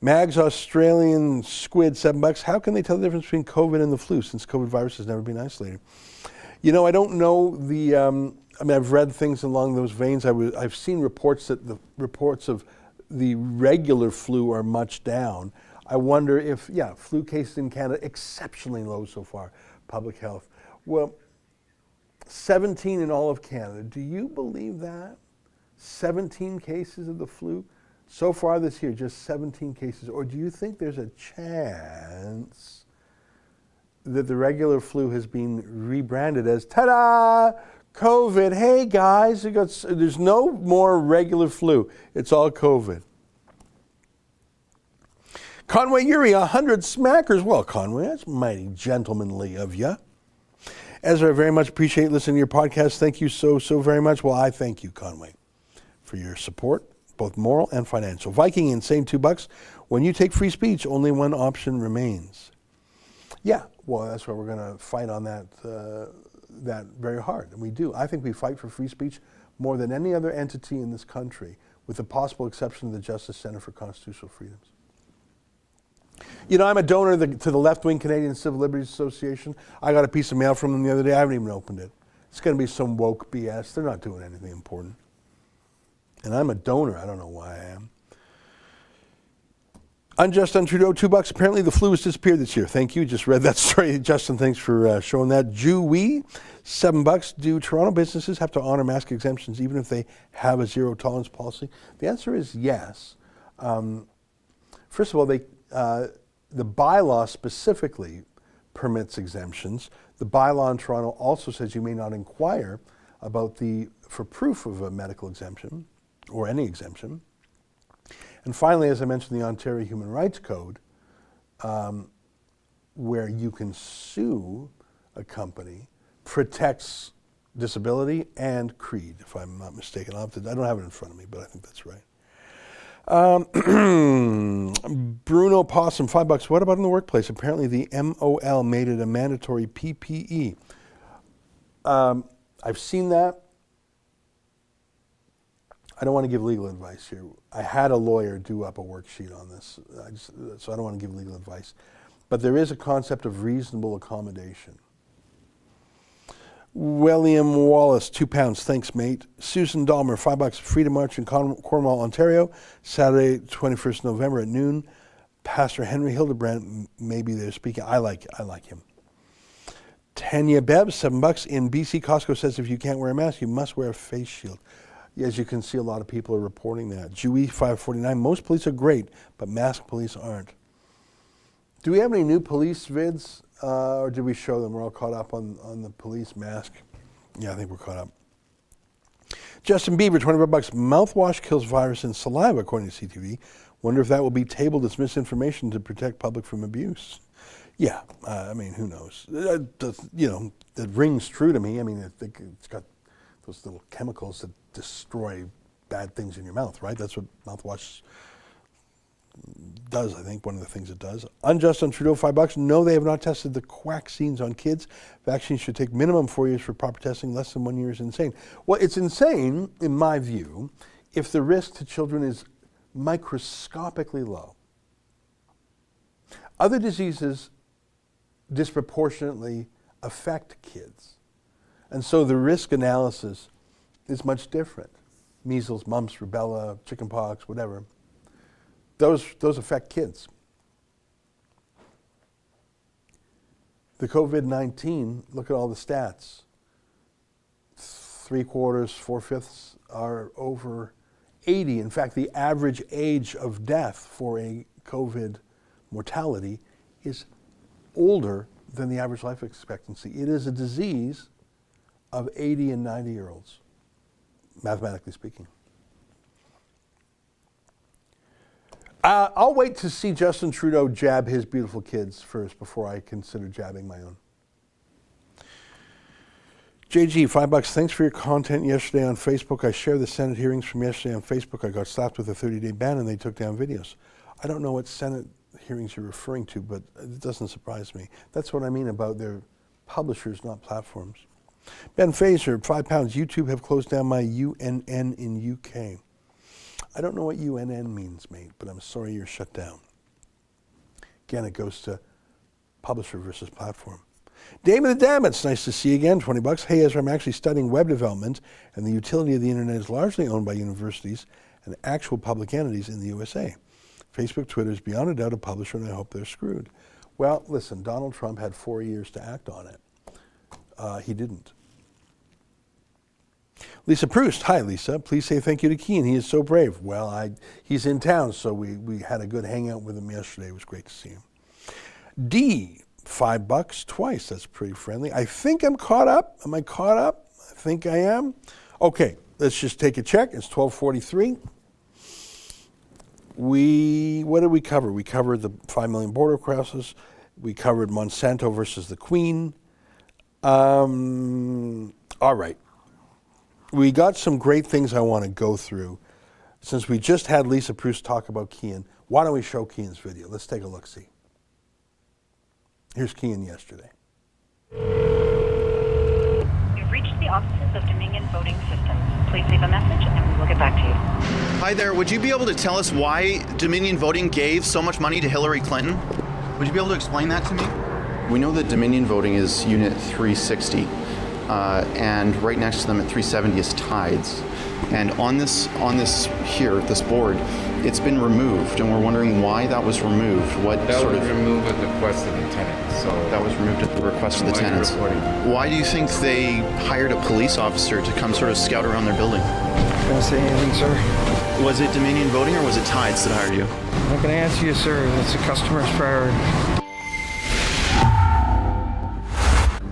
Mag's Australian squid, $7. How can they tell the difference between COVID and the flu, since COVID virus has never been isolated? You know, I don't know the, I mean, I've read things along those veins. I've seen reports that the reports of the regular flu are much down. I wonder if, flu cases in Canada, exceptionally low so far, public health. Well, 17 in all of Canada. Do you believe that? 17 cases of the flu? So far this year, just 17 cases. Or do you think there's a chance that the regular flu has been rebranded as, ta-da, COVID? Hey guys, there's no more regular flu. It's all COVID. Conway Yuri, 100 smackers. Well, Conway, that's mighty gentlemanly of you. Ezra, I very much appreciate listening to your podcast. Thank you so very much. Well, I thank you, Conway, for your support, both moral and financial. Viking Insane, $2. When you take free speech, only one option remains. Yeah, well, that's why we're going to fight on that very hard, and we do. I think we fight for free speech more than any other entity in this country, with the possible exception of the Justice Center for Constitutional Freedoms. You know, I'm a donor to the left-wing Canadian Civil Liberties Association. I got a piece of mail from them the other day. I haven't even opened it. It's going to be some woke BS. They're not doing anything important. And I'm a donor. I don't know why I am. Unjust on Trudeau, $2. Apparently the flu has disappeared this year. Thank you. Just read that story. Justin, thanks for showing that. Jew-wee, $7. Do Toronto businesses have to honor mask exemptions even if they have a zero tolerance policy? The answer is yes. First of all, the bylaw specifically permits exemptions. The bylaw in Toronto also says you may not inquire about for proof of a medical exemption or any exemption. And finally, as I mentioned, the Ontario Human Rights Code, where you can sue a company, protects disability and creed, if I'm not mistaken. I don't have it in front of me, but I think that's right. Bruno Possum, $5. What about in the workplace? Apparently the MOL made it a mandatory PPE. I've seen that. I don't want to give legal advice here. I had a lawyer do up a worksheet on this, so I don't want to give legal advice. But there is a concept of reasonable accommodation. William Wallace, £2. Thanks, mate. Susan Dahmer, $5. Freedom March in Cornwall, Ontario, Saturday, 21st November at noon. Pastor Henry Hildebrand may be there speaking. I like him. Tanya Bebb, $7. In BC, Costco says if you can't wear a mask, you must wear a face shield. As you can see, a lot of people are reporting that. Jewy 549, most police are great, but masked police aren't. Do we have any new police vids, or did we show them? We're all caught up on the police mask. Yeah, I think we're caught up. Justin Bieber, $25. Mouthwash kills virus in saliva, according to CTV. Wonder if that will be tabled as misinformation to protect public from abuse. Yeah, I mean, who knows? It rings true to me. I mean, I think it's got those little chemicals that destroy bad things in your mouth, right? That's what mouthwash does, I think, one of the things it does. Unjust on Trudeau, $5. No, they have not tested the vaccines on kids. Vaccines should take minimum 4 years for proper testing. Less than 1 year is insane. Well, it's insane, in my view, if the risk to children is microscopically low. Other diseases disproportionately affect kids. And so the risk analysis is much different. Measles, mumps, rubella, chickenpox, whatever. Those affect kids. The COVID-19, look at all the stats. 3/4, 4/5 are over 80. In fact, the average age of death for a COVID mortality is older than the average life expectancy. It is a disease of 80 and 90-year-olds, mathematically speaking. I'll wait to see Justin Trudeau jab his beautiful kids first before I consider jabbing my own. JG, $5. Thanks for your content yesterday on Facebook. I shared the Senate hearings from yesterday on Facebook. I got slapped with a 30-day ban and they took down videos. I don't know what Senate hearings you're referring to, but it doesn't surprise me. That's what I mean about their publishers, not platforms. Ben Fraser, £5. YouTube have closed down my UNN in UK. I don't know what UNN means, mate, but I'm sorry you're shut down. Again, it goes to publisher versus platform. Damon the Damn, it's nice to see you again, $20. Hey, Ezra, I'm actually studying web development, and the utility of the internet is largely owned by universities and actual public entities in the USA. Facebook, Twitter is beyond a doubt a publisher, and I hope they're screwed. Well, listen, Donald Trump had 4 years to act on it. He didn't. Lisa Proust, hi Lisa, please say thank you to Keane. He is so brave. Well, he's in town, so we had a good hangout with him yesterday. It was great to see him. D, $5 twice. That's pretty friendly. I think I'm caught up. Am I caught up? I think I am. Okay, let's just take a check. It's 12:43. What did we cover? We covered the 5 million border crosses. We covered Monsanto versus the Queen. All right. We got some great things I want to go through. Since we just had Lisa Proust talk about Keane, why don't we show Keane's video? Let's take a look-see. Here's Keane yesterday. You've reached the offices of Dominion Voting Systems. Please leave a message and we will get back to you. Hi there. Would you be able to tell us why Dominion Voting gave so much money to Hillary Clinton? Would you be able to explain that to me? We know that Dominion Voting is Unit 360. and right next to them at 370 is Tides. And on this board, it's been removed, and we're wondering why that was removed. What That sort was of removed at the request of the tenant. So that was removed at the request of the why are you tenants. reporting? Why do you think they hired a police officer to come sort of scout around their building? Can I say anything, sir? Was it Dominion Voting or was it Tides that hired you? I'm not going to answer you, sir. That's a customer's priority.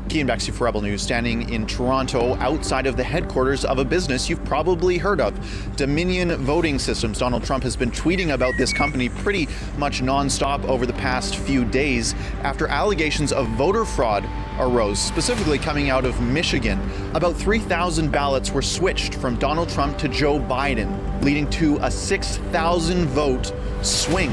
Ian Bexley for Rebel News, standing in Toronto outside of the headquarters of a business you've probably heard of, Dominion Voting Systems. Donald Trump has been tweeting about this company pretty much nonstop over the past few days after allegations of voter fraud arose, specifically coming out of Michigan. About 3,000 ballots were switched from Donald Trump to Joe Biden, leading to a 6,000 vote swing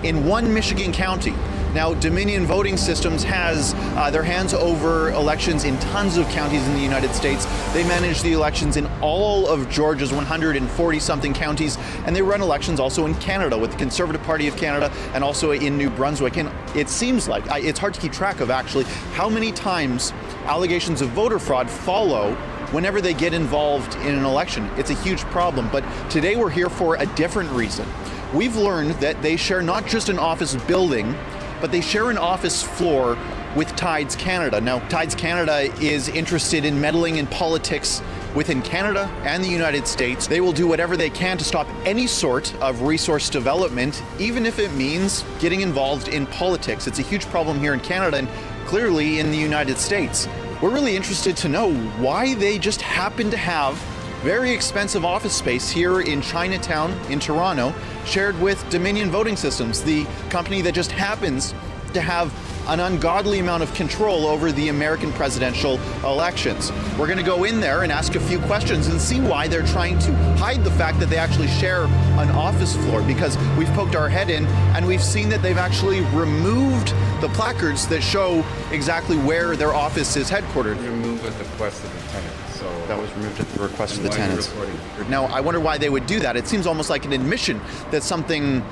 in one Michigan county. Now, Dominion Voting Systems has their hands over elections in tons of counties in the United States. They manage the elections in all of Georgia's 140-something counties, and they run elections also in Canada with the Conservative Party of Canada and also in New Brunswick. And it seems like, it's hard to keep track of actually, how many times allegations of voter fraud follow whenever they get involved in an election. It's a huge problem, but today we're here for a different reason. We've learned that they share not just an office building, but they share an office floor with Tides Canada. Now, Tides Canada is interested in meddling in politics within Canada and the United States. They will do whatever they can to stop any sort of resource development, even if it means getting involved in politics. It's a huge problem here in Canada and clearly in the United States. We're really interested to know why they just happen to have very expensive office space here in Chinatown in Toronto, shared with Dominion Voting Systems, the company that just happens to have an ungodly amount of control over the American presidential elections. We're going to go in there and ask a few questions and see why they're trying to hide the fact that they actually share an office floor, because we've poked our head in and we've seen that they've actually removed the placards that show exactly where their office is headquartered. Removed at the request of the tenant. So That was removed at the request of the why are you tenants. reporting? Now, I wonder why they would do that. It seems almost like an admission that something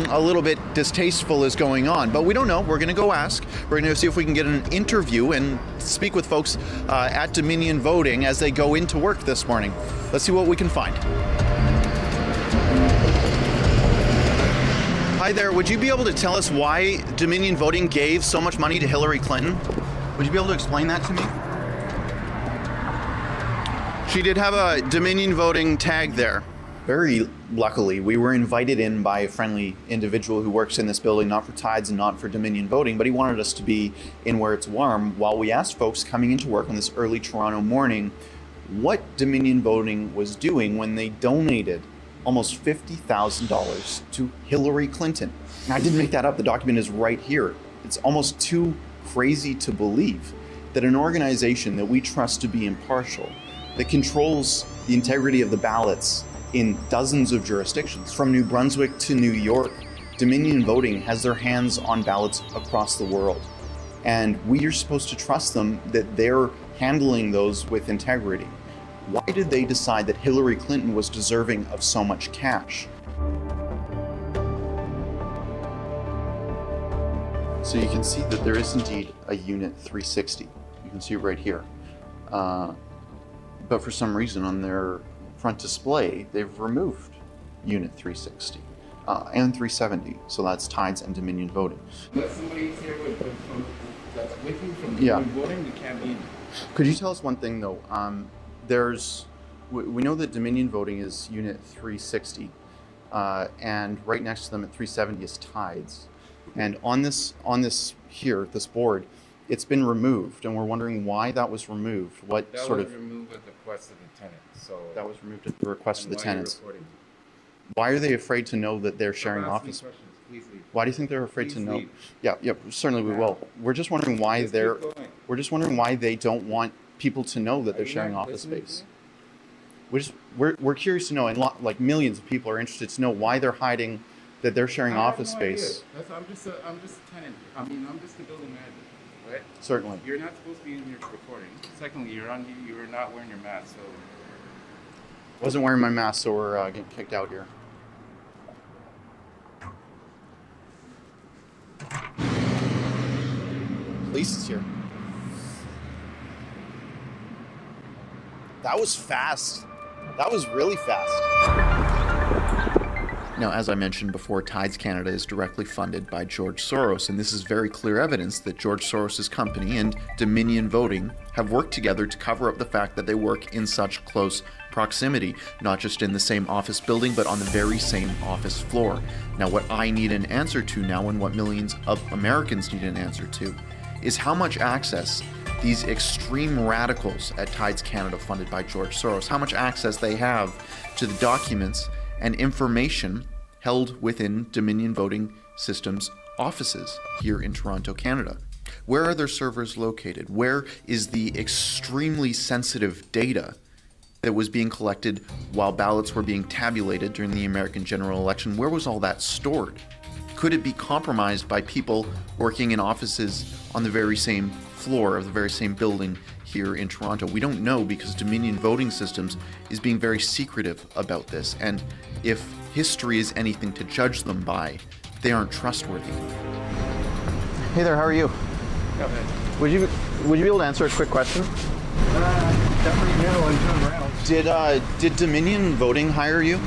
a little bit distasteful is going on, but we don't know. We're going to go ask. We're going to see if we can get an interview and speak with folks at Dominion Voting as they go into work this morning. Let's see what we can find. Hi there. Would you be able to tell us why Dominion Voting gave so much money to Hillary Clinton? Would you be able to explain that to me? She did have a Dominion Voting tag there. Very luckily, we were invited in by a friendly individual who works in this building, not for Tides and not for Dominion Voting, but he wanted us to be in where it's warm while we asked folks coming into work on this early Toronto morning what Dominion Voting was doing when they donated almost $50,000 to Hillary Clinton. And I didn't make that up. The document is right here. It's almost too crazy to believe that an organization that we trust to be impartial, that controls the integrity of the ballots in dozens of jurisdictions, from New Brunswick to New York, Dominion Voting has their hands on ballots across the world. And we are supposed to trust them that they're handling those with integrity. Why did they decide that Hillary Clinton was deserving of so much cash? So you can see that there is indeed a Unit 360. You can see it right here. But for some reason on their front display, they've removed Unit 360 and 370. So that's Tides and Dominion Voting. But somebody's here that's with you from Yeah. Dominion Voting, you can't be in. Could you tell us one thing though? We know that Dominion Voting is Unit 360, and right next to them at 370 is Tides. And on this board, it's been removed, and we're wondering why that was removed. What That sort was of removed at the request of the tenant. So that was removed at the request of the why are you tenants. reporting? Why are they afraid to know that they're sharing Stop asking office? questions. Please leave. Why do you think they're afraid to Please know? leave. Yeah, certainly we will. We're just wondering why Just they're. keep going. We're just wondering why they don't want people to know that Are they're you sharing not office listening to space. me? We're curious to know, and like millions of people are interested to know why they're hiding that they're sharing I have office no space. idea. I'm just a tenant. I'm just the building manager, right? Certainly. You're not supposed to be in here recording. Secondly, you're not wearing your mask, so Wasn't wearing my mask, so we're getting kicked out here. Police is here. That was fast. That was really fast. Now, as I mentioned before, Tides Canada is directly funded by George Soros, and this is very clear evidence that George Soros' company and Dominion Voting have worked together to cover up the fact that they work in such close proximity, not just in the same office building, but on the very same office floor. Now, what I need an answer to now, and what millions of Americans need an answer to, is how much access these extreme radicals at Tides Canada, funded by George Soros, how much access they have to the documents and information held within Dominion Voting Systems offices here in Toronto, Canada. Where are their servers located? Where is the extremely sensitive data that was being collected while ballots were being tabulated during the American general election? Where was all that stored? Could it be compromised by people working in offices on the very same floor of the very same building here in Toronto? We don't know, because Dominion Voting Systems is being very secretive about this. And if history is anything to judge them by, they aren't trustworthy. Hey there, how are you? Go ahead. Would you be able to answer a quick question? Definitely now I'm doing rounds. Did Dominion Voting hire you?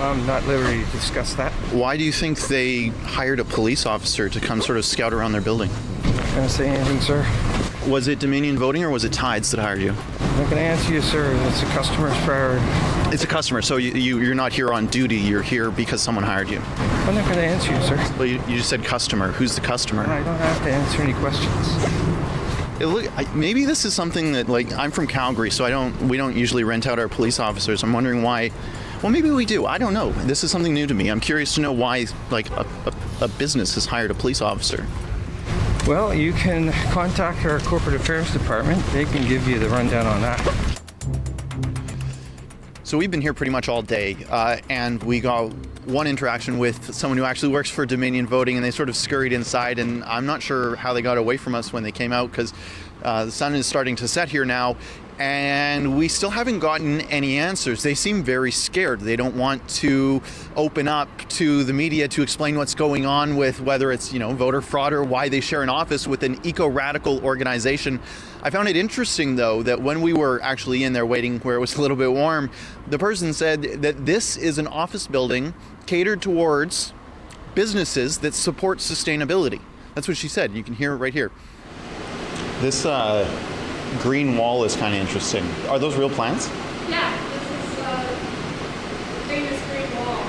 I'm not at liberty to discuss that. Why do you think they hired a police officer to come sort of scout around their building? I'm not going to say anything, sir. Was it Dominion Voting or was it Tides that hired you? I'm not going to answer you, sir. That's a customer's priority. It's a customer, so you're not here on duty. You're here because someone hired you. I'm not going to answer you, sir. Well, you just said customer. Who's the customer? I don't have to answer any questions. Maybe this is something that, like, I'm from Calgary, so we don't usually rent out our police officers. I'm wondering why. Well, maybe we do. I don't know. This is something new to me. I'm curious to know why, like, a business has hired a police officer. Well, you can contact our corporate affairs department. They can give you the rundown on that. So we've been here pretty much all day, and we got one interaction with someone who actually works for Dominion Voting, and they sort of scurried inside, and I'm not sure how they got away from us when they came out, because the sun is starting to set here now, and we still haven't gotten any answers. They seem very scared. They don't want to open up to the media to explain what's going on with whether it's, voter fraud or why they share an office with an eco-radical organization. I found it interesting, though, that when we were actually in there waiting where it was a little bit warm, the person said that this is an office building catered towards businesses that support sustainability. That's what she said. You can hear it right here. This green wall is kind of interesting. Are those real plants? Yeah, this is the famous Great Wall.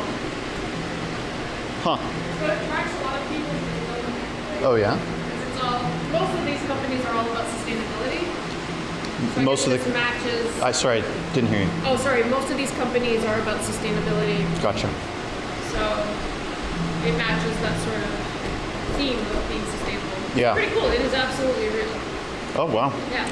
Huh. So it attracts a lot of people to the building. Oh, yeah? Most of these companies are all about sustainability. So Most of this matches. Sorry, didn't hear you. Oh, sorry. Most of these companies are about sustainability. Gotcha. So it matches that sort of theme of being sustainable. Yeah. Pretty cool. It is absolutely real. Oh, wow. Yeah.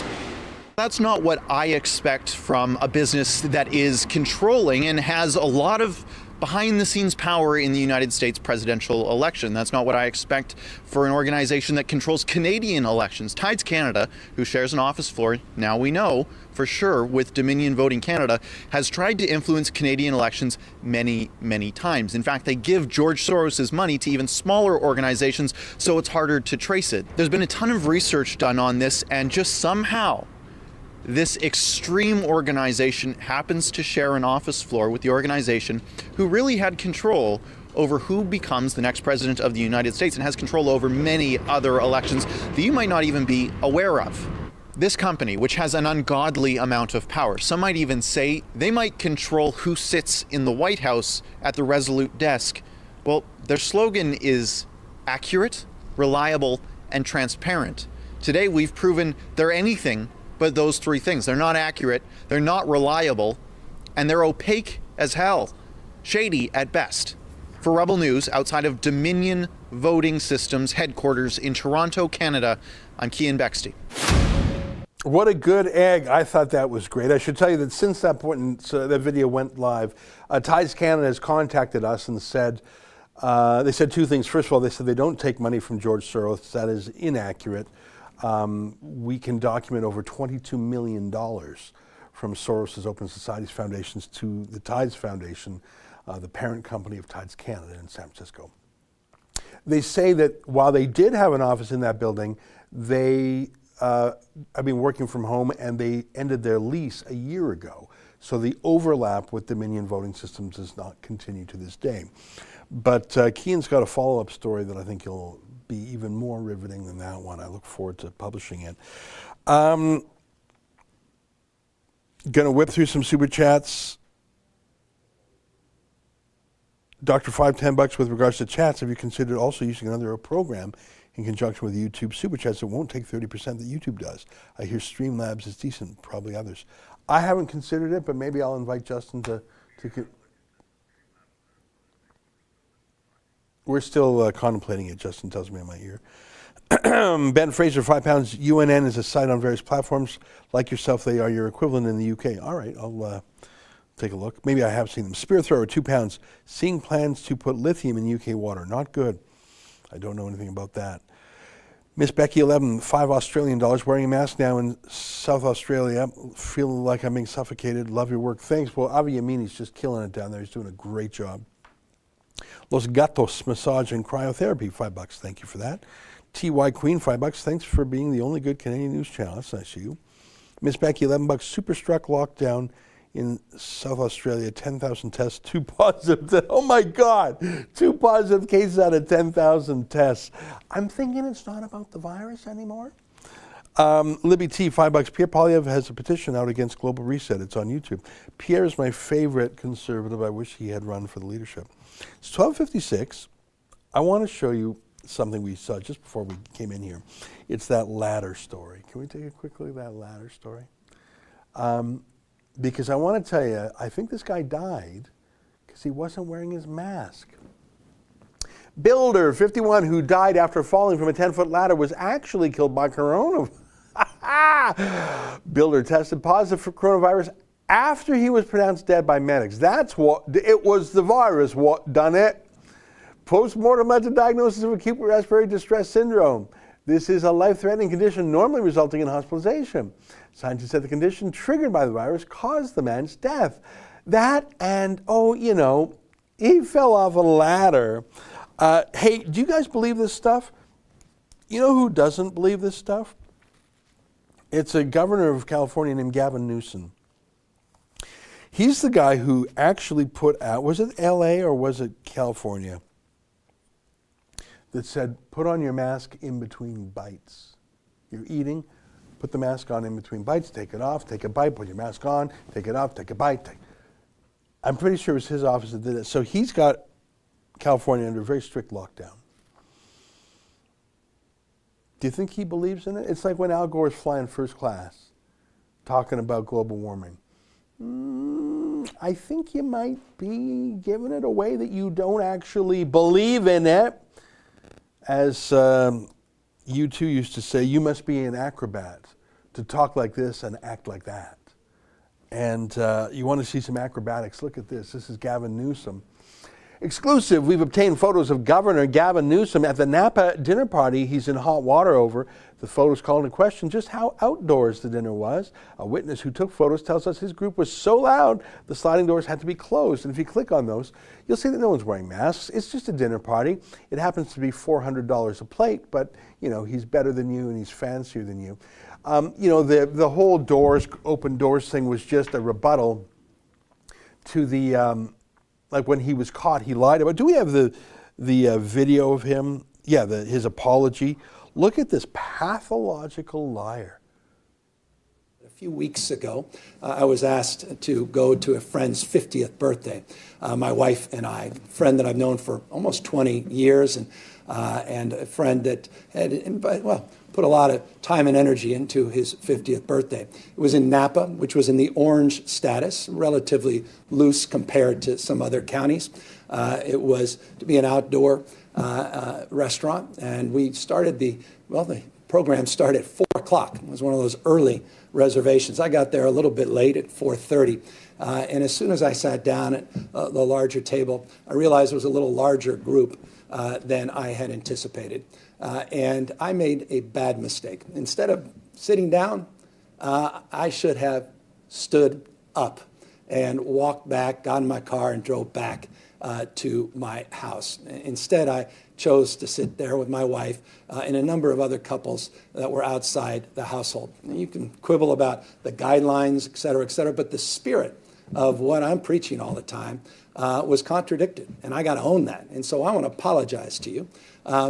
That's not what I expect from a business that is controlling and has a lot of behind-the-scenes power in the United States presidential election. That's not what I expect for an organization that controls Canadian elections. Tides Canada, who shares an office floor, now we know for sure, with Dominion Voting Canada, has tried to influence Canadian elections many, many times. In fact, they give George Soros' money to even smaller organizations, so it's harder to trace it. There's been a ton of research done on this, and just somehow, this extreme organization happens to share an office floor with the organization who really had control over who becomes the next president of the United States and has control over many other elections that you might not even be aware of. This company, which has an ungodly amount of power, some might even say they might control who sits in the White House at the Resolute desk. Well, their slogan is accurate, reliable, and transparent. Today, we've proven they're anything but those three things. They're not accurate, they're not reliable, and they're opaque as hell. Shady at best. For Rebel News, outside of Dominion Voting Systems headquarters in Toronto, Canada, I'm Cian Bexty. What a good egg. I thought that was great. I should tell you that since that point, that video went live, Tides Canada has contacted us and said, they said two things. First of all, they said they don't take money from George Soros. That is inaccurate. We can document over $22 million from Soros' Open Societies Foundations to the Tides Foundation, the parent company of Tides Canada in San Francisco. They say that while they did have an office in that building, they I've been working from home, and they ended their lease a year ago. So the overlap with Dominion Voting Systems does not continue to this day. But Kean's got a follow-up story that I think will be even more riveting than that one. I look forward to publishing it. Going to whip through some super chats. Dr. $5-10 with regards to chats. Have you considered also using another program in conjunction with YouTube super chats that won't take 30% that YouTube does? I hear Streamlabs is decent, probably others. I haven't considered it, but maybe I'll invite Justin to we're still contemplating it, Justin tells me in my ear. Ben Fraser, £5. UNN is a site on various platforms. Like yourself, they are your equivalent in the UK. All right, I'll take a look. Maybe I have seen them. Spear Thrower, £2. Seeing plans to put lithium in UK water. Not good. I don't know anything about that. Miss Becky, 11, $5 Australian. Wearing a mask now in South Australia. Feeling like I'm being suffocated. Love your work. Thanks. Well, Avi Yamini's just killing it down there. He's doing a great job. Los Gatos Massage and Cryotherapy, $5. Thank you for that. TY Queen, $5. Thanks for being the only good Canadian news channel. That's nice of you. Miss Becky, $11. Superstruck lockdown in South Australia. 10,000 tests, 2 positive. Oh my God, 2 positive cases out of 10,000 tests. I'm thinking it's not about the virus anymore. Libby T, $5. Pierre Poilievre has a petition out against Global Reset. It's on YouTube. Pierre is my favorite conservative. I wish he had run for the leadership. It's 12:56. I want to show you something we saw just before we came in here. It's that ladder story. Can we take a quick look at that ladder story? Because I want to tell you, I think this guy died because he wasn't wearing his mask. Builder, 51, who died after falling from a 10-foot ladder, was actually killed by coronavirus. Builder tested positive for coronavirus after he was pronounced dead by medics. That's what, it was the virus what done it. Post-mortem led to diagnosis of acute respiratory distress syndrome. This is a life-threatening condition normally resulting in hospitalization. Scientists said the condition triggered by the virus caused the man's death. That and, he fell off a ladder. Hey, do you guys believe this stuff? You know who doesn't believe this stuff? It's a governor of California named Gavin Newsom. He's the guy who actually put out, was it LA or was it California, that said, put on your mask in between bites. You're eating, put the mask on in between bites, take it off, take a bite, put your mask on, take it off, take a bite. I'm pretty sure it was his office that did it. So he's got California under a very strict lockdown. Do you think he believes in it? It's like when Al Gore's flying first class, talking about global warming. I think you might be giving it away that you don't actually believe in it. As you two used to say, you must be an acrobat to talk like this and act like that. And you want to see some acrobatics, look at this. This is Gavin Newsom. Exclusive, we've obtained photos of Governor Gavin Newsom at the Napa dinner party he's in hot water over. The photos call into question just how outdoors the dinner was. A witness who took photos tells us his group was so loud the sliding doors had to be closed. And if you click on those, you'll see that no one's wearing masks. It's just a dinner party. It happens to be $400 a plate, but he's better than you and he's fancier than you. The whole open doors thing was just a rebuttal to the like when he was caught, he lied about. Do we have the video of him? Yeah, his apology. Look at this pathological liar. A few weeks ago, I was asked to go to a friend's 50th birthday. My wife and I, a friend that I've known for almost 20 years, and a friend that had, put a lot of time and energy into his 50th birthday. It was in Napa, which was in the orange status, relatively loose compared to some other counties. It was to be an outdoor restaurant, and we started the program started at 4 o'clock. It was one of those early reservations. I got there a little bit late at 4:30, and as soon as I sat down at the larger table, I realized it was a little larger group than I had anticipated. And I made a bad mistake. Instead of sitting down, I should have stood up and walked back, got in my car, and drove back to my house. Instead, I chose to sit there with my wife and a number of other couples that were outside the household. And you can quibble about the guidelines, et cetera, but the spirit of what I'm preaching all the time was contradicted, and I got to own that. And so I want to apologize to you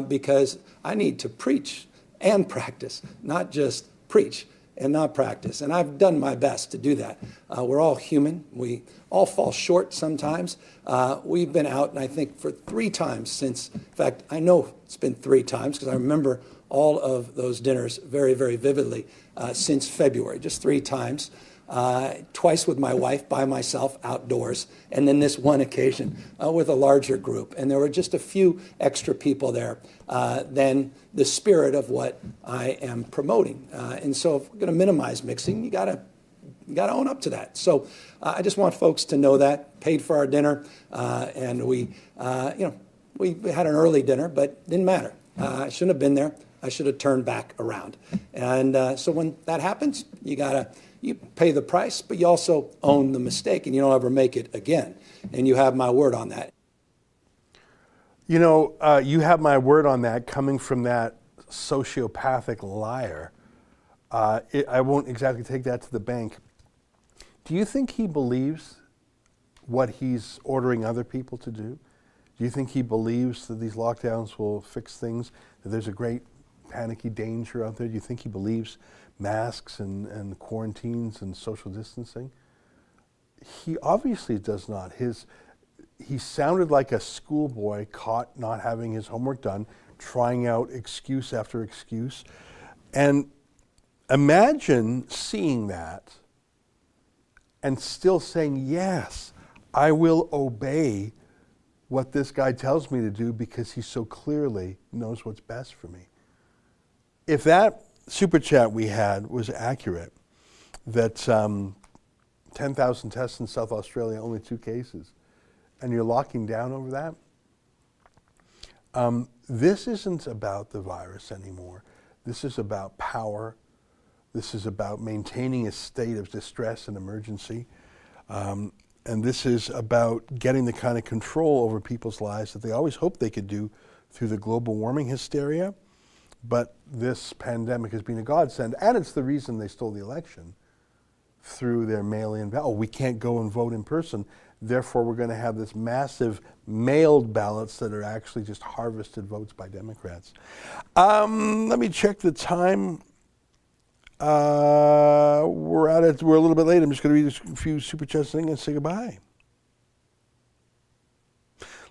because I need to preach and practice, not just preach and not practice. And I've done my best to do that. We're all human. We all fall short sometimes. We've been out, and I think for 3 times since, in fact, I know it's been 3 times because I remember all of those dinners very, very vividly since February, just 3 times. Twice with my wife, by myself, outdoors, and then this one occasion with a larger group. And there were just a few extra people there than the spirit of what I am promoting. And so if we're going to minimize mixing, you got to own up to that. So I just want folks to know that. Paid for our dinner, and we had an early dinner, but didn't matter. I shouldn't have been there. I should have turned back around. And so when that happens, you pay the price, but you also own the mistake, and you don't ever make it again. And you have my word on that. You know, you have my word on that coming from that sociopathic liar. I won't exactly take that to the bank. Do you think he believes what he's ordering other people to do? Do you think he believes that these lockdowns will fix things, that there's a great panicky danger out there? Do you think he believes masks and quarantines and social distancing? He obviously does not. He sounded like a schoolboy caught not having his homework done, trying out excuse after excuse. And imagine seeing that and still saying, yes, I will obey what this guy tells me to do because he so clearly knows what's best for me. If that super chat we had was accurate, that 10,000 tests in South Australia, only 2 cases, and you're locking down over that, this isn't about the virus anymore. This is about power. This is about maintaining a state of distress and emergency. And this is about getting the kind of control over people's lives that they always hoped they could do through the global warming hysteria. But this pandemic has been a godsend, and it's the reason they stole the election through their mail-in ballot. Oh, we can't go and vote in person, therefore we're going to have this massive mailed ballots that are actually just harvested votes by Democrats. Let me check the time. We're a little bit late. I'm just going to read a few super chats and say goodbye.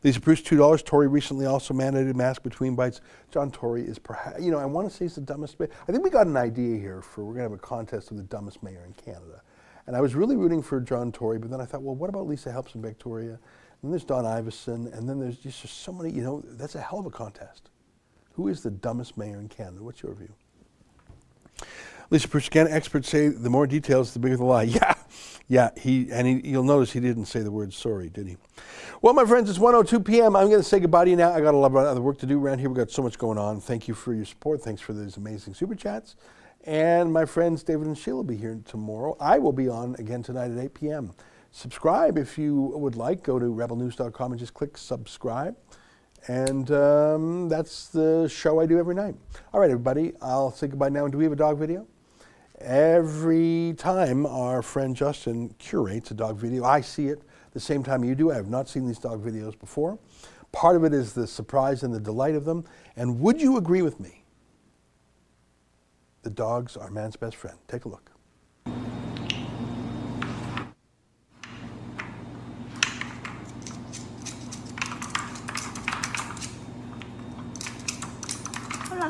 Lisa Bruce, $2. Tory recently also mandated mask between bites. John Tory is perhaps, I want to say he's the dumbest. I think we got an idea here we're going to have a contest of the dumbest mayor in Canada. And I was really rooting for John Tory, but then I thought, well, what about Lisa Helps in Victoria? And then there's Don Iveson, and then there's just so many, that's a hell of a contest. Who is the dumbest mayor in Canada? What's your view? Lisa Bruce, again, experts say the more details, the bigger the lie. Yeah, you'll notice he didn't say the word sorry, did he? Well, my friends, it's 1:02 p.m. I'm going to say goodbye to you now. I got a lot of other work to do around here. We've got so much going on. Thank you for your support. Thanks for these amazing super chats. And my friends David and Sheila will be here tomorrow. I will be on again tonight at 8 p.m. Subscribe if you would like. Go to rebelnews.com and just click subscribe. And that's the show I do every night. All right, everybody, I'll say goodbye now. Do we have a dog video? Every time our friend Justin curates a dog video, I see it the same time you do. I have not seen these dog videos before. Part of it is the surprise and the delight of them. And would you agree with me? The dogs are man's best friend. Take a look.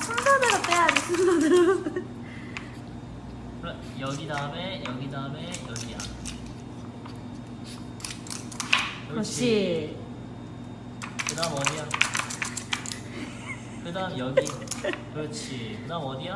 순서대로 빼야지, 순서대로. 여기 다음에 여기야. 그렇지. 그다음 어디야? 그다음 여기. 그렇지. 그다음 어디야?